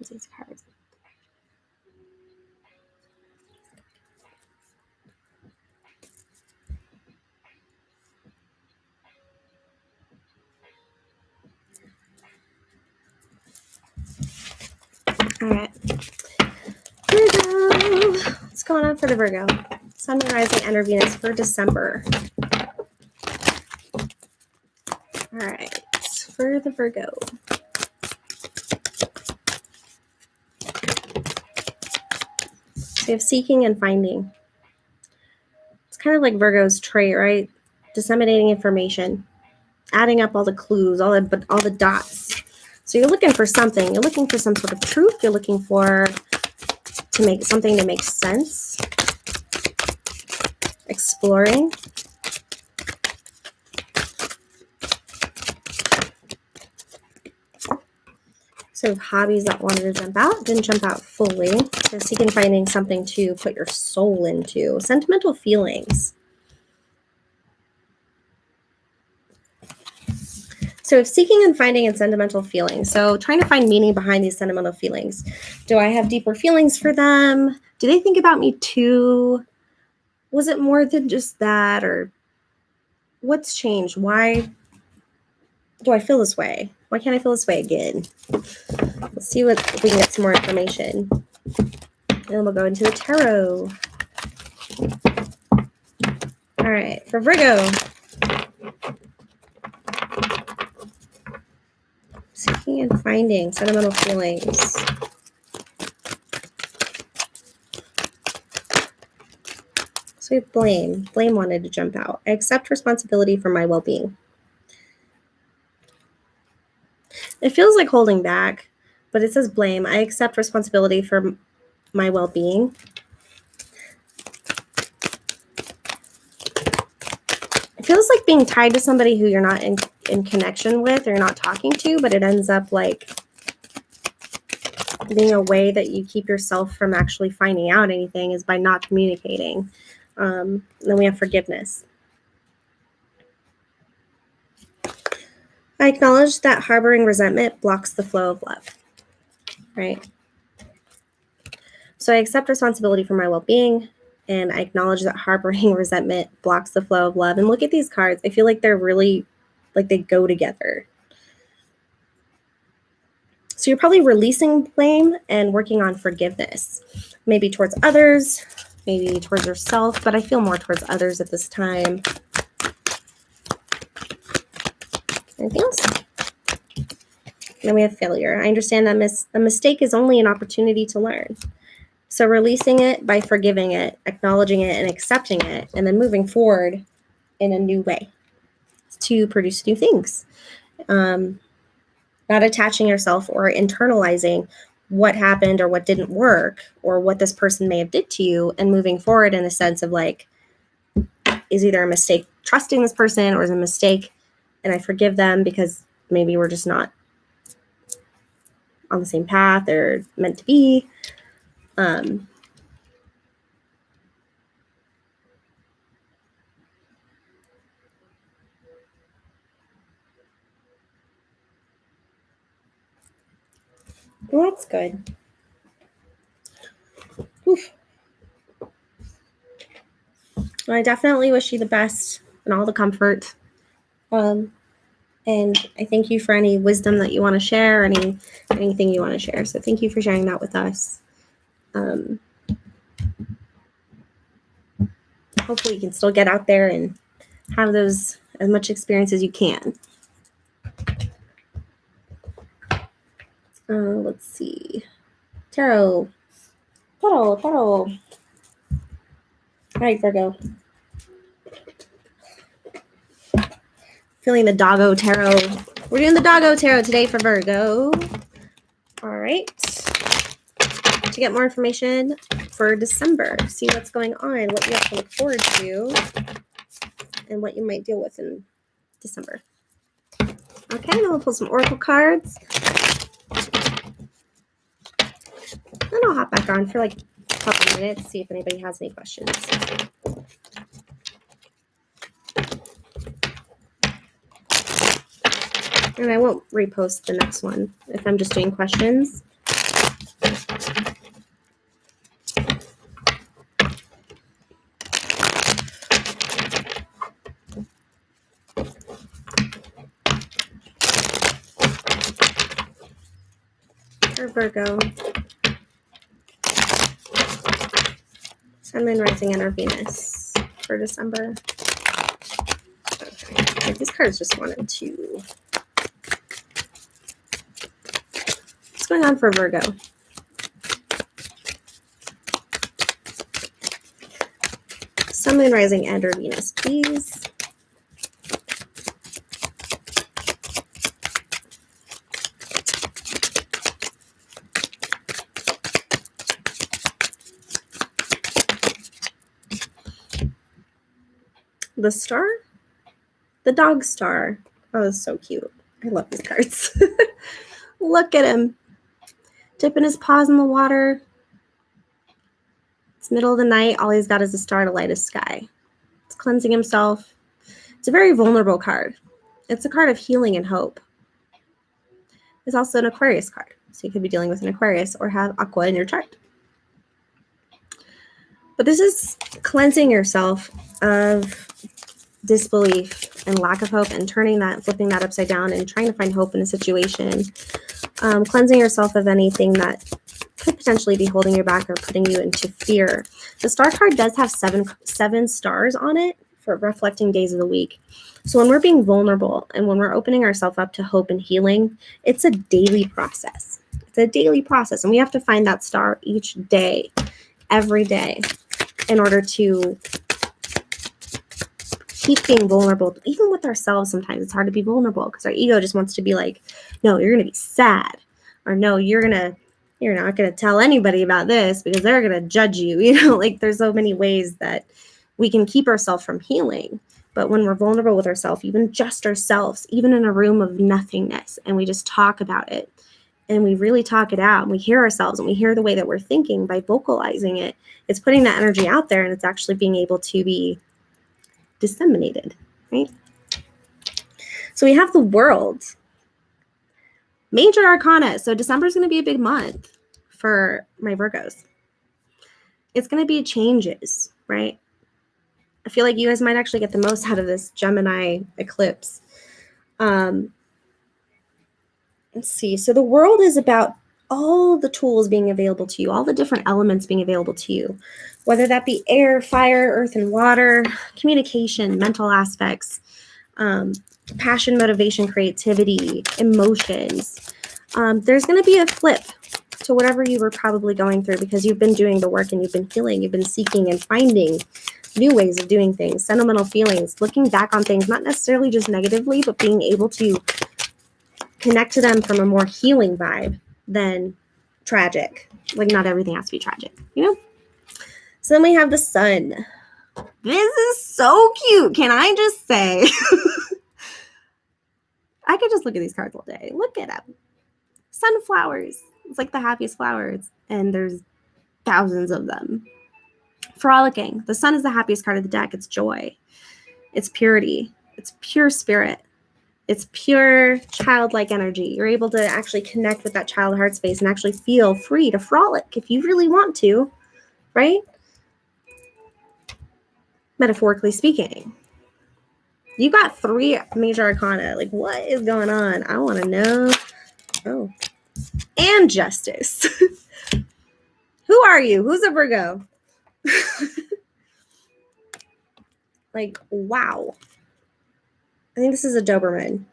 These cards. All right. Virgo. What's going on for the Virgo? Sun, Moon, Rising, and or Venus for December. All right. For the Virgo. So we have seeking and finding. It's kind of like Virgo's trait, right? Disseminating information, adding up all the clues, all the dots. So you're looking for something. You're looking for some sort of truth. You're looking for to make something to make sense. Exploring. So hobbies that wanted to jump out, didn't jump out fully. So seeking, finding something to put your soul into. Sentimental feelings. So seeking and finding and sentimental feelings. So trying to find meaning behind these sentimental feelings. Do I have deeper feelings for them? Do they think about me too? Was it more than just that? Or what's changed? Why do I feel this way? Why can't I feel this way again? Let's see if we can get some more information. And then we'll go into the tarot. All right, for Virgo. Seeking and finding sentimental feelings. So we have blame. Blame wanted to jump out. I accept responsibility for my well-being. It feels like holding back, but it says blame. I accept responsibility for my well-being. It feels like being tied to somebody who you're not in connection with or you're not talking to, but it ends up like being a way that you keep yourself from actually finding out anything is by not communicating. Then we have forgiveness. I acknowledge that harboring resentment blocks the flow of love, right? So I accept responsibility for my well-being, and I acknowledge that harboring resentment blocks the flow of love. And look at these cards. I feel like they're really, like they go together. So you're probably releasing blame and working on forgiveness, maybe towards others, maybe towards yourself, but I feel more towards others at this time. Anything else? Then we have failure. I understand that a mistake is only an opportunity to learn. So releasing it by forgiving it, acknowledging it, and accepting it, and then moving forward in a new way to produce new things. Not attaching yourself or internalizing what happened or what didn't work or what this person may have did to you, and moving forward in a sense of like, is either a mistake trusting this person or is a mistake and I forgive them because maybe we're just not on the same path or meant to be. Well, that's good. Oof. Well, I definitely wish you the best and all the comfort. And I thank you for any wisdom that you want to share, anything you want to share. So thank you for sharing that with us. Hopefully you can still get out there and have those as much experience as you can. Let's see. Tarot. All right, Virgo. Feeling the doggo tarot. We're doing the doggo tarot today for Virgo. All right. To get more information for December, see what's going on, what you have to look forward to, and what you might deal with in December. Okay, then we'll pull some oracle cards. Then I'll hop back on for like a couple minutes, see if anybody has any questions. And I won't repost the next one if I'm just doing questions. For Virgo. Sun, Moon, Rising, and our Venus for December. Okay. These cards just wanted to... What's going on for Virgo? Sun, Moon, Rising, and our Venus, please. The star? The dog star. Oh, that's so cute. I love these cards. Look at him. Dipping his paws in the water. It's middle of the night. All he's got is a star to light his sky. It's cleansing himself. It's a very vulnerable card. It's a card of healing and hope. It's also an Aquarius card. So you could be dealing with an Aquarius or have Aqua in your chart. But this is cleansing yourself of disbelief and lack of hope, and turning that, flipping that upside down and trying to find hope in a situation. Cleansing yourself of anything that could potentially be holding you back or putting you into fear. The star card does have seven stars on it for reflecting days of the week. So when we're being vulnerable and when we're opening ourselves up to hope and healing, it's a daily process. It's a daily process. And we have to find that star each day, every day, in order to keep being vulnerable. Even with ourselves, sometimes it's hard to be vulnerable because our ego just wants to be like, no, you're going to be sad. Or no, you're not going to tell anybody about this because they're going to judge you. You know, like there's so many ways that we can keep ourselves from healing. But when we're vulnerable with ourselves, even just ourselves, even in a room of nothingness, and we just talk about it and we really talk it out and we hear ourselves and we hear the way that we're thinking by vocalizing it, it's putting that energy out there and it's actually being able to be disseminated, right? So we have the World. Major Arcana. So December is going to be a big month for my Virgos. It's going to be changes, right? I feel like you guys might actually get the most out of this Gemini eclipse. Let's see. So the World is about all the tools being available to you, all the different elements being available to you, whether that be air, fire, earth, and water, communication, mental aspects, passion, motivation, creativity, emotions. There's going to be a flip to whatever you were probably going through because you've been doing the work and you've been healing, you've been seeking and finding new ways of doing things, sentimental feelings, looking back on things, not necessarily just negatively, but being able to connect to them from a more healing vibe than tragic. Like not everything has to be tragic, you know? So then we have the Sun. This is so cute. Can I just say? I could just look at these cards all day. Look at them. Sunflowers. It's like the happiest flowers. And there's thousands of them. Frolicking. The Sun is the happiest card of the deck. It's joy. It's purity. It's pure spirit. It's pure childlike energy. You're able to actually connect with that child heart space and actually feel free to frolic if you really want to, right? Metaphorically speaking. You got 3 major arcana. Like, what is going on? I want to know. Oh. And Justice. Who are you? Who's a Virgo? Like, wow. I think this is a Doberman.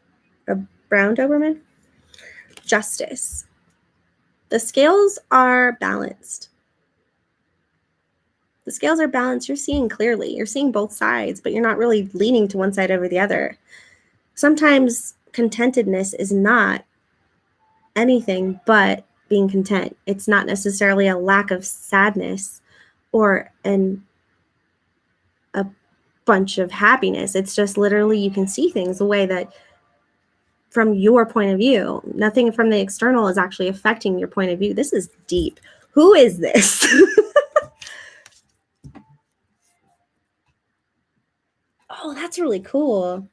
A brown Doberman? Justice. The scales are balanced. The scales are balanced. You're seeing clearly. You're seeing both sides, but you're not really leaning to one side over the other. Sometimes contentedness is not anything but being content. It's not necessarily a lack of sadness or a bunch of happiness. It's just literally you can see things the way that from your point of view. Nothing from the external is actually affecting your point of view. This is deep. Who is this? Oh, that's really cool.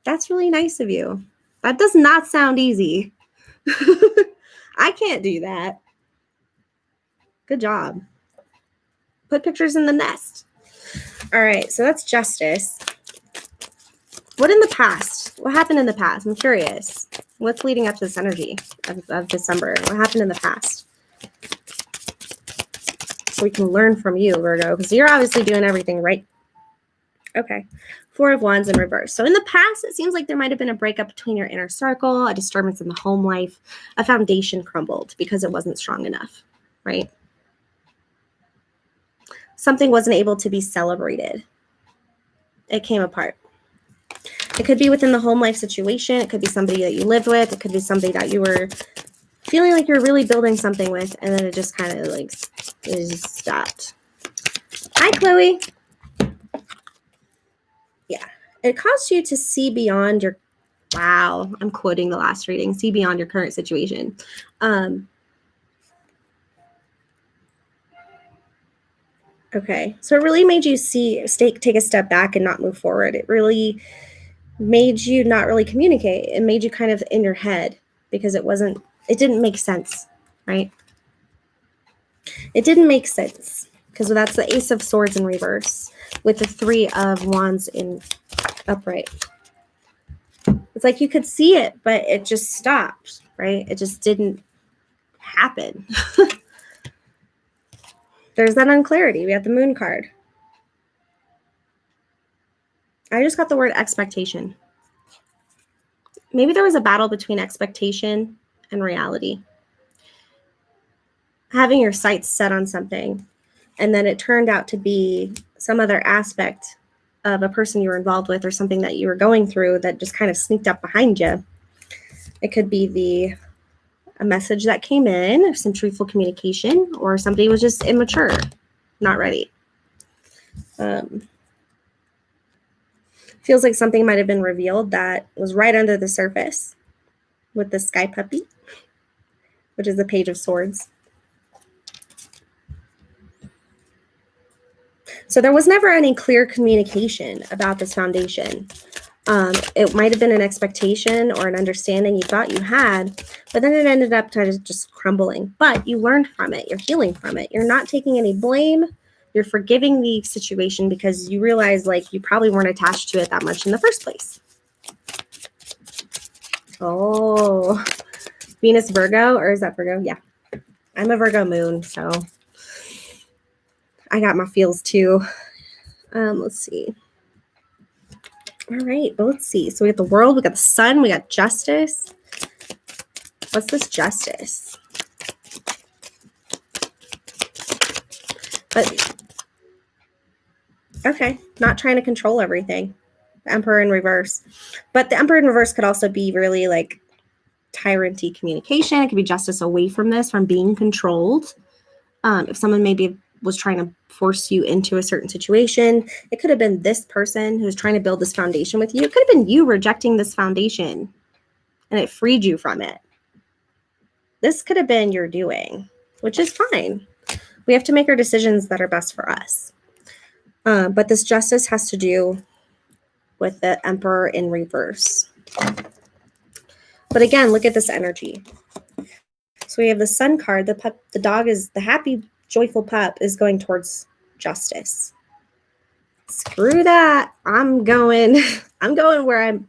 That's really nice of you. That does not sound easy. I can't do that. Good job. Put pictures in the nest. All right, so that's Justice. What in the past? What happened in the past? I'm curious. What's leading up to this energy of December? What happened in the past? So we can learn from you, Virgo, because you're obviously doing everything right. Okay. 4 of Wands in reverse. So in the past, it seems like there might have been a breakup between your inner circle, a disturbance in the home life, a foundation crumbled because it wasn't strong enough, right? Something wasn't able to be celebrated. It came apart. It could be within the home life situation. It could be somebody that you lived with. It could be somebody that you were feeling like you're really building something with, and then it just kind of like it just stopped. Hi, Chloe. Yeah, it caused you to see beyond your, wow, I'm quoting the last reading, see beyond your current situation. Okay, so it really made you take a step back and not move forward. It really made you not really communicate. It made you kind of in your head because it didn't make sense, right? It didn't make sense. because that's the Ace of Swords in reverse with the Three of Wands in upright. It's like you could see it, but it just stopped, right? It just didn't happen. There's that unclarity. We have the Moon card. I just got the word expectation. Maybe there was a battle between expectation and reality. Having your sights set on something, and then it turned out to be some other aspect of a person you were involved with or something that you were going through that just kind of sneaked up behind you. It could be a message that came in, some truthful communication, or somebody was just immature, not ready. Feels like something might have been revealed that was right under the surface with the Sky Puppy, which is the Page of Swords. So there was never any clear communication about this foundation. It might have been an expectation or an understanding you thought you had, but then it ended up kind of just crumbling. But you learned from it. You're healing from it. You're not taking any blame. You're forgiving the situation because you realize like you probably weren't attached to it that much in the first place. Oh, Venus Virgo, or is that Virgo? Yeah. I'm a Virgo moon, so I got my feels too. Let's see. All right, but let's see. So we got the World, we got the Sun, we got Justice. What's this Justice? But okay, not trying to control everything. The Emperor in reverse. But the Emperor in reverse could also be really like tyrant-y communication. It could be justice away from this, from being controlled. If someone maybe was trying to force you into a certain situation, it could have been this person who's trying to build this foundation with you. It could have been you rejecting this foundation and it freed you from it. This could have been your doing, which is fine. We have to make our decisions that are best for us. But this justice has to do with the Emperor in reverse. But again, look at this energy. So we have the Sun card. The pup, the dog is the happy, joyful pup is going towards justice. Screw that. I'm going where I'm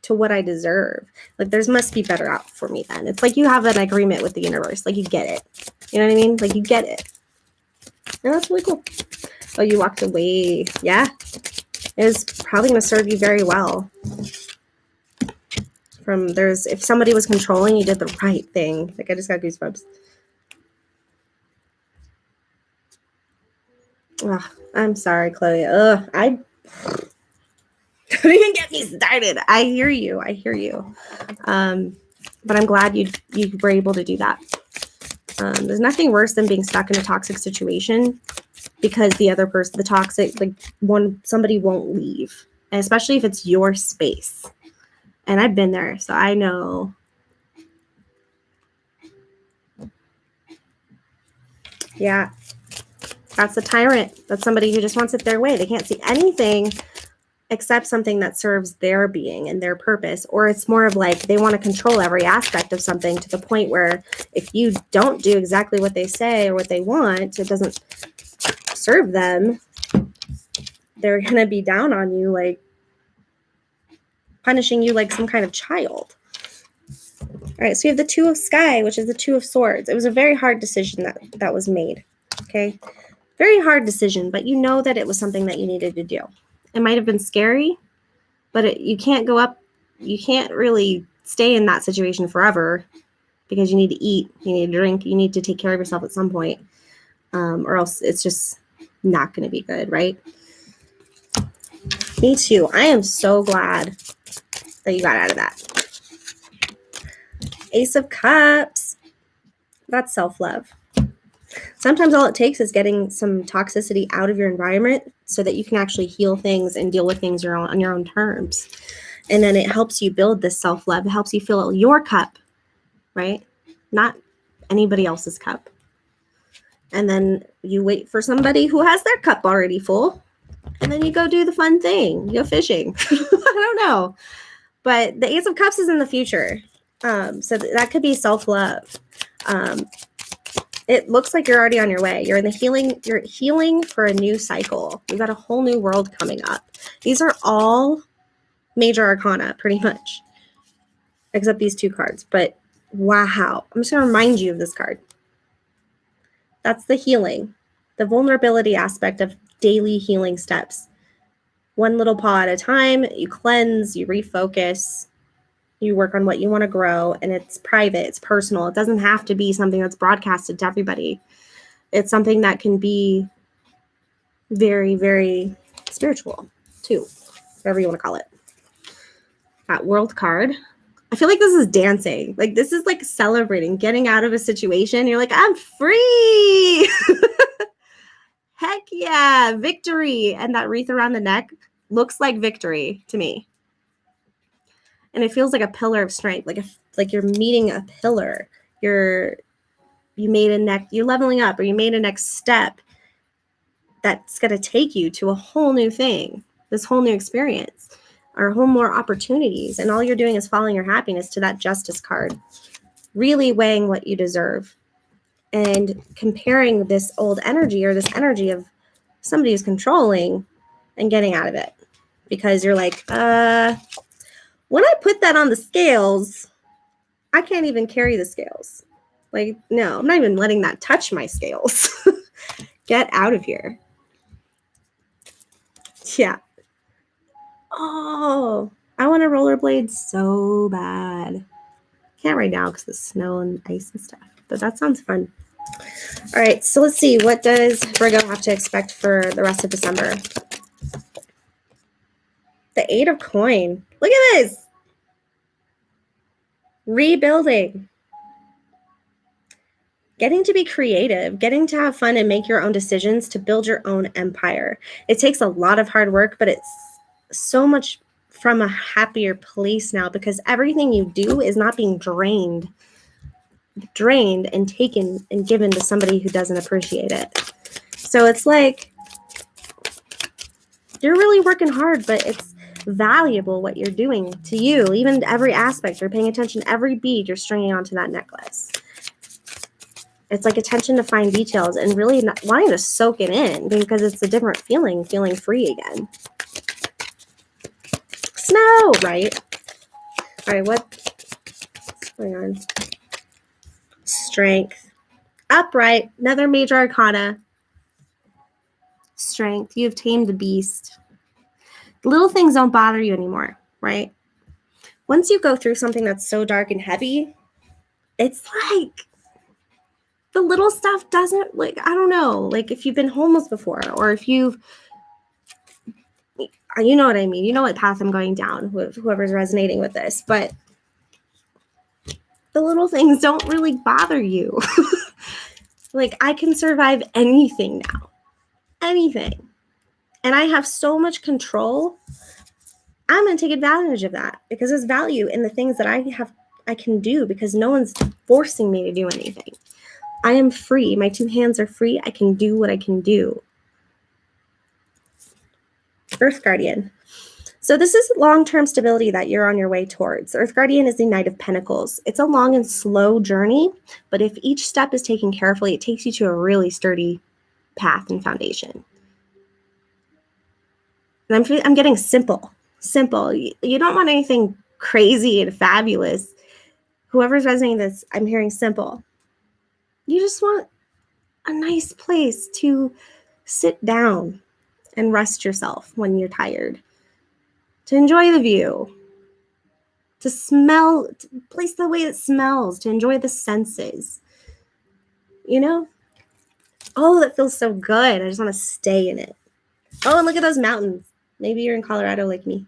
to what I deserve. Like there must be better out for me then. It's like you have an agreement with the universe. Like you get it. You know what I mean? Like you get it. And that's really cool. Oh, you walked away. Yeah. It was probably going to serve you very well. If somebody was controlling, you did the right thing. Like I just got goosebumps. Oh, I'm sorry, Chloe. Don't even get me started. I hear you. But I'm glad you were able to do that. There's nothing worse than being stuck in a toxic situation because the other person, the toxic, somebody won't leave, and especially if it's your space. And I've been there, so I know. Yeah. That's a tyrant. That's somebody who just wants it their way. They can't see anything except something that serves their being and their purpose. Or it's more of like they want to control every aspect of something to the point where if you don't do exactly what they say or what they want, it doesn't serve them. They're going to be down on you, like punishing you like some kind of child. All right, so you have the Two of Sky, which is the Two of Swords. It was a very hard decision that was made, okay? Very hard decision, but you know that it was something that you needed to do. It might have been scary, but you can't go up. You can't really stay in that situation forever because you need to eat, you need to drink, you need to take care of yourself at some point, or else it's just not going to be good, right? Me too. I am so glad that you got out of that. Ace of Cups. That's self-love. Sometimes all it takes is getting some toxicity out of your environment so that you can actually heal things and deal with things on your own terms. And then it helps you build this self-love. It helps you fill your cup, right? Not anybody else's cup. And then you wait for somebody who has their cup already full. And then you go do the fun thing. You go fishing. I don't know. But the Ace of Cups is in the future. So that could be self-love. it looks like you're already on your way. You're in the healing. You're healing for a new cycle. We've got a whole new world coming up. These are all major arcana, pretty much, except these 2 cards. But wow, I'm just going to remind you of this card. That's the healing, the vulnerability aspect of daily healing steps. One little paw at a time, you cleanse, you refocus, you work on what you want to grow, and it's private, it's personal. It doesn't have to be something that's broadcasted to everybody. It's something that can be very, very spiritual too, whatever you want to call it. That world card. I feel like this is dancing. Like this is like celebrating, getting out of a situation. You're like, I'm free. Heck yeah, victory. And that wreath around the neck looks like victory to me. And it feels like a pillar of strength, like you're meeting a pillar. You're leveling up, or you made a next step that's going to take you to a whole new thing, this whole new experience, or whole more opportunities. And all you're doing is following your happiness to that justice card, really weighing what you deserve and comparing this old energy, or this energy of somebody who's controlling, and getting out of it. Because you're like, when I put that on the scales, I can't even carry the scales. Like, no, I'm not even letting that touch my scales. Get out of here. Yeah. Oh, I want to rollerblade so bad. Can't right now because the snow and ice and stuff, but that sounds fun. All right, so let's see. What does Virgo have to expect for the rest of December? The 8 of Coin. Look at this. Rebuilding. Getting to be creative, getting to have fun and make your own decisions to build your own empire. It takes a lot of hard work, but it's so much from a happier place now, because everything you do is not being drained and taken and given to somebody who doesn't appreciate it. So it's like you're really working hard, but it's valuable what you're doing to you. Even every aspect, you're paying attention to every bead you're stringing onto that necklace. It's like attention to fine details and really not wanting to soak it in, because it's a different feeling free again. Snow, right? All right, what's going on? Strength. Upright, another major arcana. Strength. You've tamed the beast. Little things don't bother you anymore, right? Once you go through something that's so dark and heavy, it's like the little stuff doesn't, like, I don't know, like if you've been homeless before, or if you've, you know what I mean? You know what path I'm going down with whoever's resonating with this, but the little things don't really bother you. Like, I can survive anything now. Anything. And I have so much control. I'm going to take advantage of that, because there's value in the things that I can do, because no one's forcing me to do anything. I am free. My 2 hands are free. I can do what I can do. Earth Guardian. So this is long-term stability that you're on your way towards. Earth Guardian is the Knight of Pentacles. It's a long and slow journey, but if each step is taken carefully, it takes you to a really sturdy path and foundation. And I'm getting simple. Simple. You don't want anything crazy and fabulous. Whoever's resonating this, I'm hearing simple. You just want a nice place to sit down and rest yourself when you're tired, to enjoy the view, to smell, to place the way it smells, to enjoy the senses. You know? Oh, that feels so good. I just want to stay in it. Oh, and look at those mountains. Maybe you're in Colorado like me.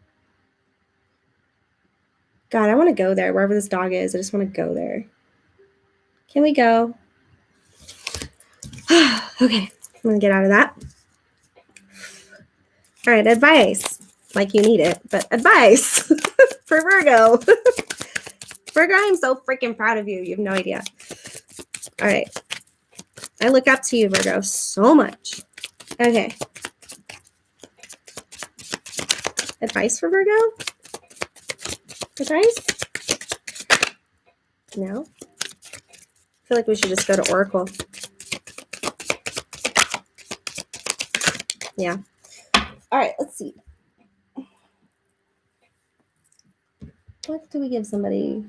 God, I want to go there. Wherever this dog is, I just want to go there. Can we go? Okay, I'm going to get out of that. All right, advice. Like you need it, but advice for Virgo. Virgo, I'm so freaking proud of you. You have no idea. All right. I look up to you, Virgo, so much. Okay. Advice for Virgo? Advice? No? I feel like we should just go to Oracle. Yeah. All right, let's see. What do we give somebody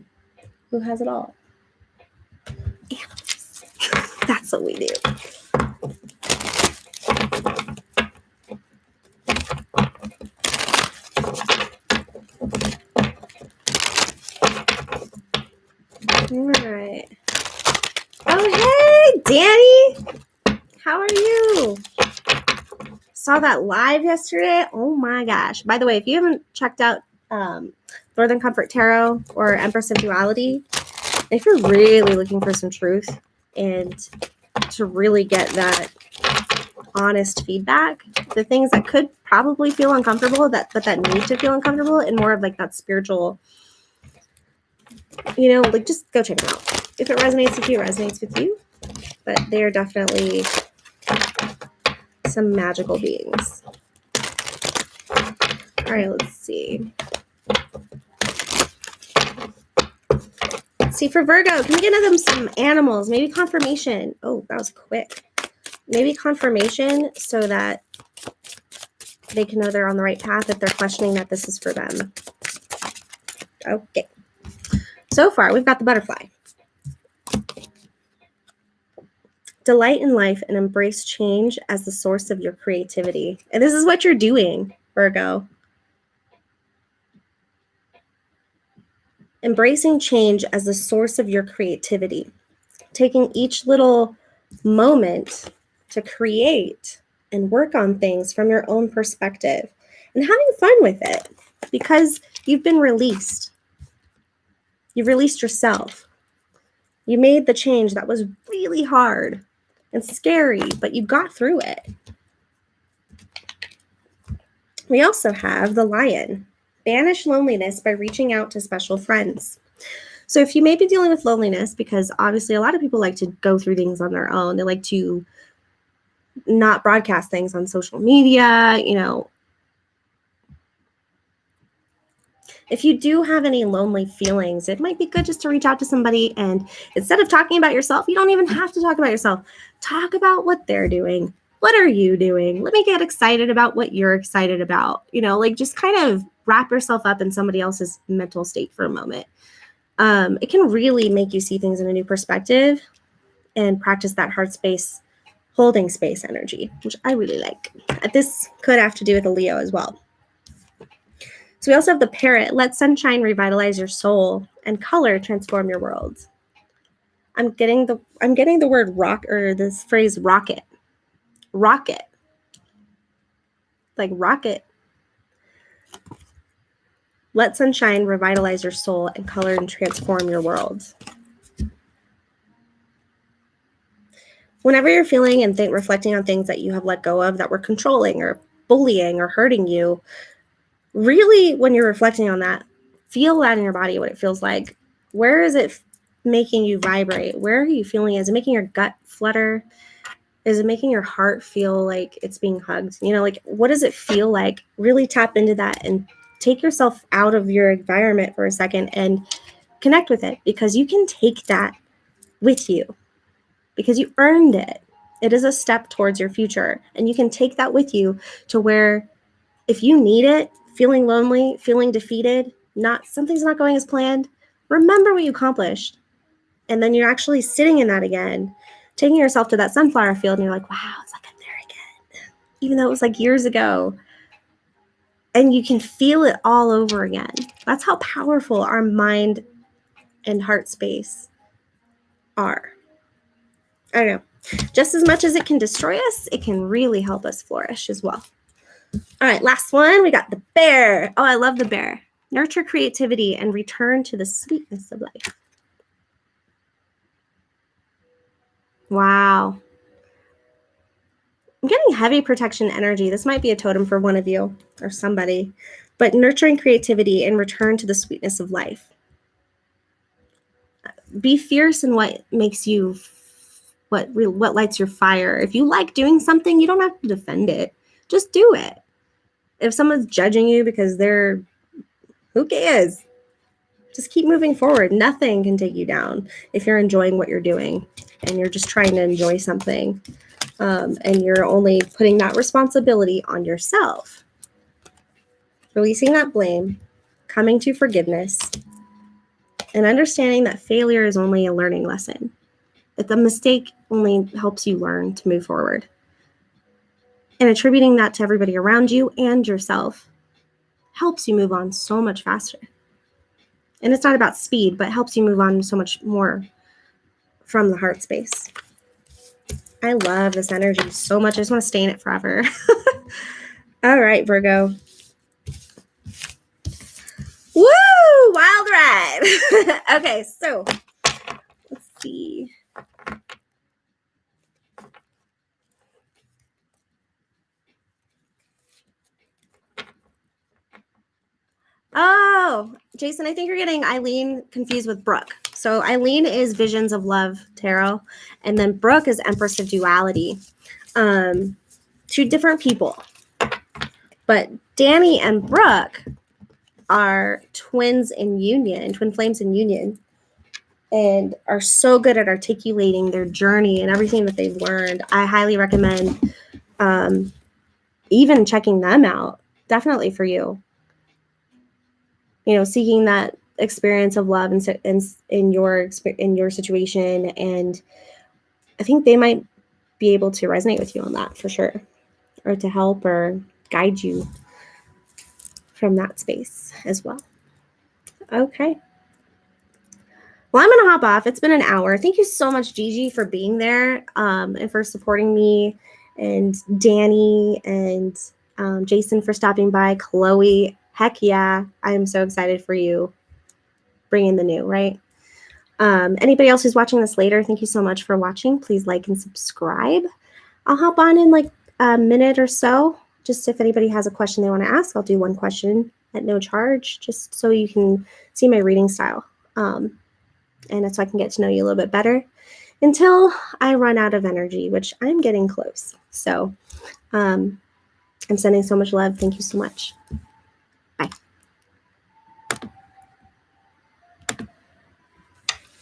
who has it all? Animals. That's what we do. All right. Oh, hey, Danny. How are you? Saw that live yesterday. Oh my gosh. By the way, if you haven't checked out Northern Comfort Tarot or Empress of Duality, if you're really looking for some truth and to really get that honest feedback, the things that could probably feel uncomfortable, but that need to feel uncomfortable, and more of like that spiritual, like just go check them out. If it resonates with you, it resonates with you. But they're definitely some magical beings. All right, let's see. Let's see for Virgo. Can we get them some animals? Maybe confirmation. Oh, that was quick. Maybe confirmation so that they can know they're on the right path if they're questioning that this is for them. Okay. So far, we've got the butterfly. Delight in life and embrace change as the source of your creativity. And this is what you're doing, Virgo. Embracing change as the source of your creativity. Taking each little moment to create and work on things from your own perspective and having fun with it because you've been released. You've released yourself. You made the change that was really hard and scary, but you got through it. We also have the lion. Banish loneliness by reaching out to special friends. So if you may be dealing with loneliness, because obviously a lot of people like to go through things on their own. They like to not broadcast things on social media, If you do have any lonely feelings, it might be good just to reach out to somebody, and instead of talking about yourself, you don't even have to talk about yourself. Talk about what they're doing. What are you doing? Let me get excited about what you're excited about. Just kind of wrap yourself up in somebody else's mental state for a moment. It can really make you see things in a new perspective and practice that heart space, holding space energy, which I really like. This could have to do with a Leo as well. So we also have the parrot. Let sunshine revitalize your soul and color transform your world. I'm getting the word rock, or this phrase rocket. Rocket. Like rocket. Let sunshine revitalize your soul and color and transform your world. Whenever you're feeling and reflecting on things that you have let go of that were controlling or bullying or hurting you, really, when you're reflecting on that, feel that in your body, what it feels like. Where is it making you vibrate? Where are you feeling? Is it making your gut flutter? Is it making your heart feel like it's being hugged? What does it feel like? Really tap into that and take yourself out of your environment for a second and connect with it, because you can take that with you because you earned it. It is a step towards your future, and you can take that with you to where, if you need it, feeling lonely, feeling defeated, something's not going as planned, remember what you accomplished. And then you're actually sitting in that again, taking yourself to that sunflower field, and you're like, wow, it's like I'm there again. Even though it was like years ago. And you can feel it all over again. That's how powerful our mind and heart space are. I don't know. Just as much as it can destroy us, it can really help us flourish as well. All right, last one. We got the bear. Oh, I love the bear. Nurture creativity and return to the sweetness of life. Wow. I'm getting heavy protection energy. This might be a totem for one of you or somebody. But nurturing creativity and return to the sweetness of life. Be fierce in what makes you, what lights your fire. If you like doing something, you don't have to defend it. Just do it. If someone's judging you because who cares? Just keep moving forward. Nothing can take you down if you're enjoying what you're doing and you're just trying to enjoy something. And you're only putting that responsibility on yourself. Releasing that blame, coming to forgiveness, and understanding that failure is only a learning lesson. That the mistake only helps you learn to move forward. And attributing that to everybody around you and yourself helps you move on so much faster. And it's not about speed, but helps you move on so much more from the heart space. I love this energy so much. I just want to stay in it forever. All right, Virgo. Woo! Wild ride. Okay, so let's see. Oh, Jason, I think you're getting Eileen confused with Brooke. So Eileen is Visions of Love Tarot, and then Brooke is Empress of Duality. Two different people. But Danny and Brooke are twins in union, twin flames in union, and are so good at articulating their journey and everything that they've learned. I highly recommend even checking them out, definitely for you. You know, seeking that experience of love in your situation, and I think they might be able to resonate with you on that for sure, or to help or guide you from that space as well. Okay. Well, I'm gonna hop off. It's been an hour. Thank you so much, Gigi, for being there and for supporting me, and Danny and Jason for stopping by. Chloe, heck yeah, I am so excited for you. Bringing the new, right? Anybody else who's watching this later, thank you so much for watching. Please like and subscribe. I'll hop on in like a minute or so. Just if anybody has a question they want to ask, I'll do one question at no charge, just so you can see my reading style. And so I can get to know you a little bit better until I run out of energy, which I'm getting close. So I'm sending so much love. Thank you so much.